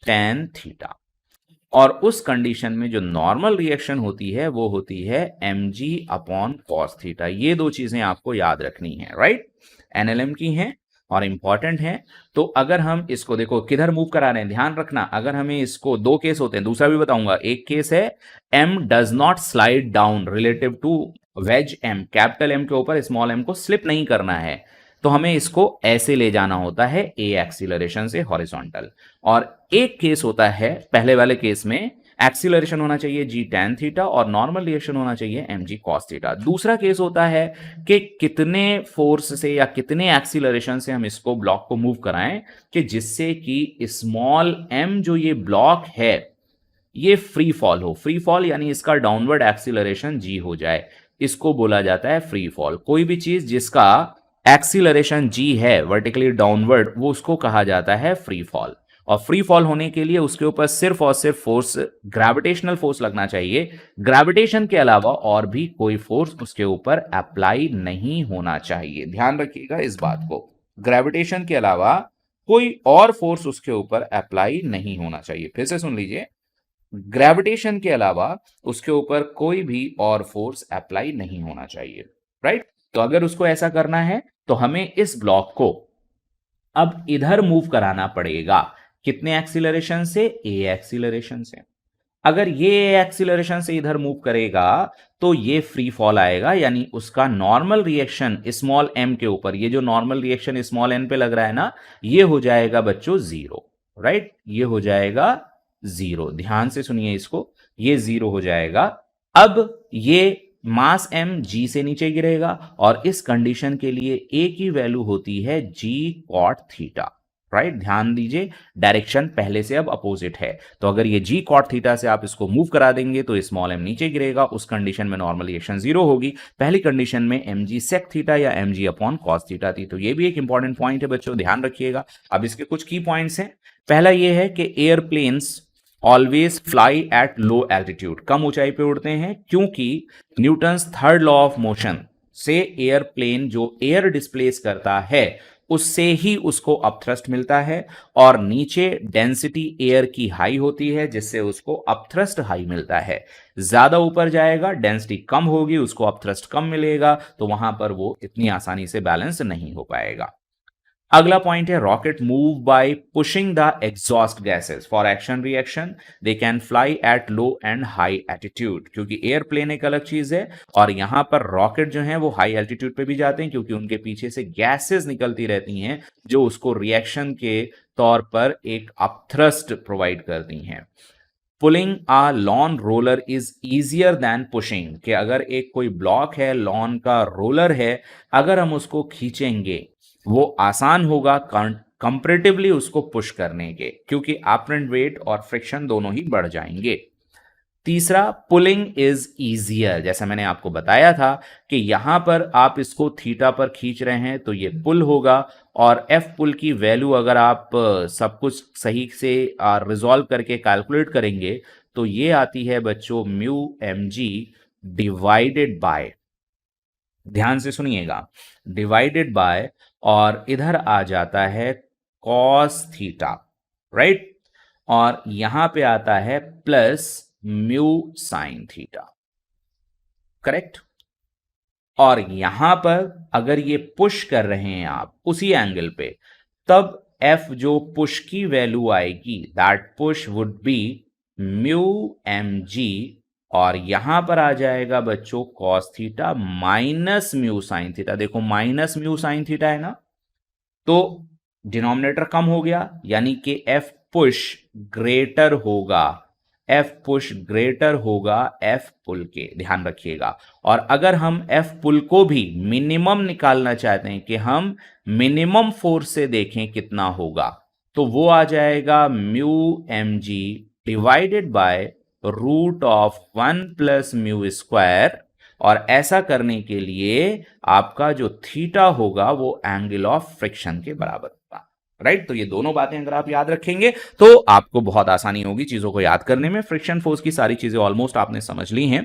tan theta, और उस कंडीशन में जो नॉर्मल रिएक्शन होती है वो होती है mg अपॉन कॉस थीटा। ये दो चीजें आपको याद रखनी है, राइट, एनएलएम की हैं और इंपॉर्टेंट है। तो अगर हम इसको देखो किधर मूव करा रहे हैं, ध्यान रखना, अगर हमें इसको दो केस होते हैं, दूसरा भी बताऊंगा, एक केस है m does not slide down relative to wedge m, capital M के ऊपर स्मॉल m को स्लिप नहीं करना है, तो हमें इसको ऐसे ले जाना होता है a एक्सीलरेशन से हॉरिजॉन्टल, और एक केस होता है पहले वाले केस में एक्सीलरेशन होना चाहिए g tan थीटा और नॉर्मल रिएक्शन होना चाहिए mg cos थीटा। दूसरा केस होता है कि कितने फोर्स से या कितने एक्सीलरेशन से हम इसको ब्लॉक को मूव कराएं कि जिससे कि स्मॉल m जो ये ब्लॉक है ये फ्री फॉल हो, फ्री फॉल यानी इसका डाउनवर्ड एक्सीलरेशन g हो जाए, इसको बोला जाता है फ्री फॉल। कोई भी चीज जिसका एक्सीलरेशन g है वर्टिकली डाउनवर्ड, वो उसको कहा जाता है फ्री फॉल, और फ्री फॉल होने के लिए उसके ऊपर सिर्फ और सिर्फ फोर्स ग्रेविटेशनल फोर्स लगना चाहिए, ग्रेविटेशन के अलावा और भी कोई फोर्स उसके ऊपर अप्लाई नहीं होना चाहिए, ध्यान रखिएगा इस बात को, ग्रेविटेशन के अलावा कोई और फोर्स उसके ऊपर अप्लाई नहीं होना चाहिए। फिर से सुन लीजिए, ग्रेविटेशन के अलावा उसके ऊपर कोई भी और फोर्स अप्लाई नहीं होना चाहिए, राइट। तो अगर उसको ऐसा करना है तो हमें इस ब्लॉक को अब इधर मूव कराना पड़ेगा, कितने एक्सीलरेशन से, a एक्सीलरेशन से। अगर ये एक्सीलरेशन से इधर मूव करेगा तो ये फ्री फॉल आएगा, यानी उसका नॉर्मल रिएक्शन स्मॉल m के ऊपर, ये जो नॉर्मल रिएक्शन स्मॉल n पे लग रहा है ना, ये हो जाएगा बच्चों जीरो, राइट, ये हो जाएगा जीरो, ध्यान से सुनिए इसको, ये जीरो हो जाएगा। अब ये मास m g से नीचे गिरेगा, और इस कंडीशन के लिए a की वैल्यू होती है g cot थीटा, राइट, ध्यान दीजिए डायरेक्शन पहले से अब अपोजिट है, तो अगर ये g cot थीटा से आप इसको मूव करा देंगे तो स्मॉल m नीचे गिरेगा, उस कंडीशन में नॉर्मल रिएक्शन जीरो होगी, पहली कंडीशन में mg sec थीटा या mg अपॉन cos थीटा थी। तो ये भी एक इंपॉर्टेंट पॉइंट है बच्चों, ध्यान रखिएगा। अब इसके कुछ की पॉइंट्स हैं, पहला ये है कि airplanes always fly at low altitude, कम ऊंचाई पे उड़ते हैं, क्योंकि Newton's third law of motion से एयरप्लेन जो एयर डिस्प्लेस करता है उससे ही उसको अपथ्रस्ट मिलता है, और नीचे डेंसिटी एयर की हाई होती है जिससे उसको अपथ्रस्ट हाई मिलता है, ज्यादा ऊपर जाएगा डेंसिटी कम होगी उसको अपथ्रस्ट कम मिलेगा, तो वहां पर वो इतनी आसानी से बैलेंस नहीं हो पाएगा। अगला पॉइंट है rocket move by pushing the exhaust gases for action reaction, they can fly at low and high altitude, क्योंकि एयरप्लेन एक अलग चीज है और यहां पर रॉकेट जो है वो हाई एल्टीट्यूड पे भी जाते हैं, क्योंकि उनके पीछे से गैसेस निकलती रहती हैं जो उसको रिएक्शन के तौर पर एक अपथ्रस्ट प्रोवाइड करती हैं। Pulling a lawn roller is easier than pushing, कि अगर एक कोई ब्लॉक है लॉन का रोलर है, अगर हम उसको खींचेंगे वो आसान होगा कंपैरेटिवली उसको पुश करने के, क्योंकि अपरेंट वेट और फ्रिक्शन दोनों ही बढ़ जाएंगे। तीसरा, पुलिंग इज ईजियर, जैसा मैंने आपको बताया था कि यहां पर आप इसको थीटा पर खींच रहे हैं तो ये पुल होगा, और एफ पुल की वैल्यू अगर आप सब कुछ सही से रिजॉल्व करके कैलकुलेट करेंगे तो ये आती है बच्चों mu M G divided by, ध्यान से सुनिएगा, डिवाइडेड बाय, और इधर आ जाता है कॉस थीटा, राइट, और यहां पे आता है plus mu sine theta, correct. और यहां पर अगर ये पुश कर रहे हैं आप उसी एंगल पे, तब एफ जो पुश की वैल्यू आएगी that push would be mu M G, और यहां पर आ जाएगा बच्चों cos theta minus mu sine theta. देखो माइनस म्यू साइन थीटा है ना, तो डिनोमिनेटर कम हो गया, यानी कि एफ पुश ग्रेटर होगा, एफ पुश ग्रेटर होगा एफ पुल के, ध्यान रखिएगा। और अगर हम एफ पुल को भी मिनिमम निकालना चाहते हैं कि हम मिनिमम फोर्स से देखें कितना होगा, तो वो आ जाएगा mu M G divided by root of 1 plus mu square, और ऐसा करने के लिए आपका जो थीटा होगा वो एंगल ऑफ फ्रिक्शन के बराबर होगा, राइट। तो ये दोनों बातें अगर आप याद रखेंगे तो आपको बहुत आसानी होगी चीजों को याद करने में। फ्रिक्शन फोर्स की सारी चीजें ऑलमोस्ट आपने समझ ली हैं।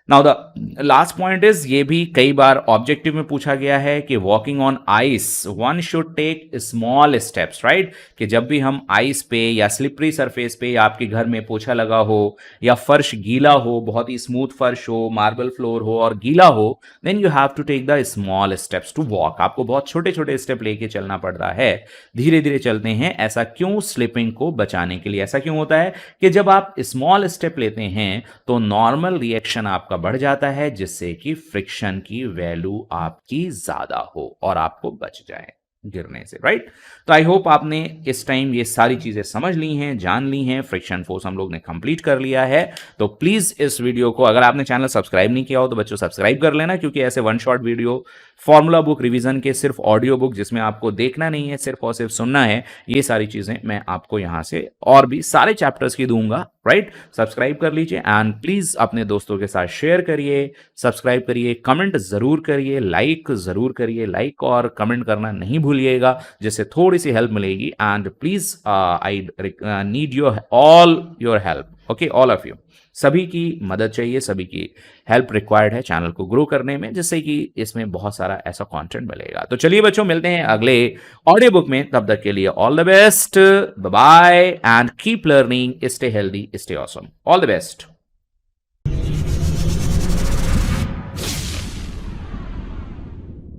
Now the last point is, ये भी कई बार ऑब्जेक्टिव में पूछा गया है कि walking on ice one should take small steps, right, कि जब भी हम आइस पे या स्लिपरी सरफेस पे, या आपके घर में पोछा लगा हो या फर्श गीला हो, बहुत ही स्मूथ फर्श हो, मार्बल फ्लोर हो और गीला हो, then you have to take the small steps to walk. आपको बहुत छोटे छोटे स्टेप लेके चलना पड़ रहा है, धीरे धीरे चलते हैं। ऐसा क्यों? स्लिपिंग को बचाने के लिए। ऐसा क्यों होता है कि जब आप स्मॉल स्टेप लेते हैं तो नॉर्मल रिएक्शन आपका बढ़ जाता है, जिससे कि फ्रिक्शन की वैल्यू आपकी ज्यादा हो और आपको बच जाए गिरने से, राइट। तो आई होप आपने इस टाइम ये सारी चीजें समझ ली हैं, जान ली हैं। फ्रिक्शन फोर्स हम लोग ने कंप्लीट कर लिया है। तो प्लीज इस वीडियो को, अगर आपने चैनल सब्सक्राइब नहीं किया हो तो बच्चों सब्सक्राइब कर लेना, क्योंकि ऐसे one shot video, formula book revision के, सिर्फ ऑडियो बुक जिसमें आपको देखना नहीं है, सिर्फ और सिर्फ सुनना है, ये सारी चीजें मैं आपको यहां से और भी सारे चैप्टर्स की दूंगा, राइट। सब्सक्राइब कर लीजिए एंड प्लीज अपने दोस्तों के साथ शेयर करिए, सब्सक्राइब करिए, कमेंट जरूर करिए, लाइक जरूर करिए, लाइक और कमेंट करना नहीं भूलिएगा, जिससे थोड़ी सी हेल्प मिलेगी। And please I need your all your help, okay, all of you, सभी की मदद चाहिए, सभी की हेल्प रिक्वायर्ड है चैनल को ग्रो करने में, जिससे कि इसमें बहुत सारा ऐसा कंटेंट मिलेगा। तो चलिए बच्चों, मिलते हैं अगले ऑडियो बुक में, तब तक के लिए all the best, bye bye and keep learning, stay healthy, stay awesome, all the best.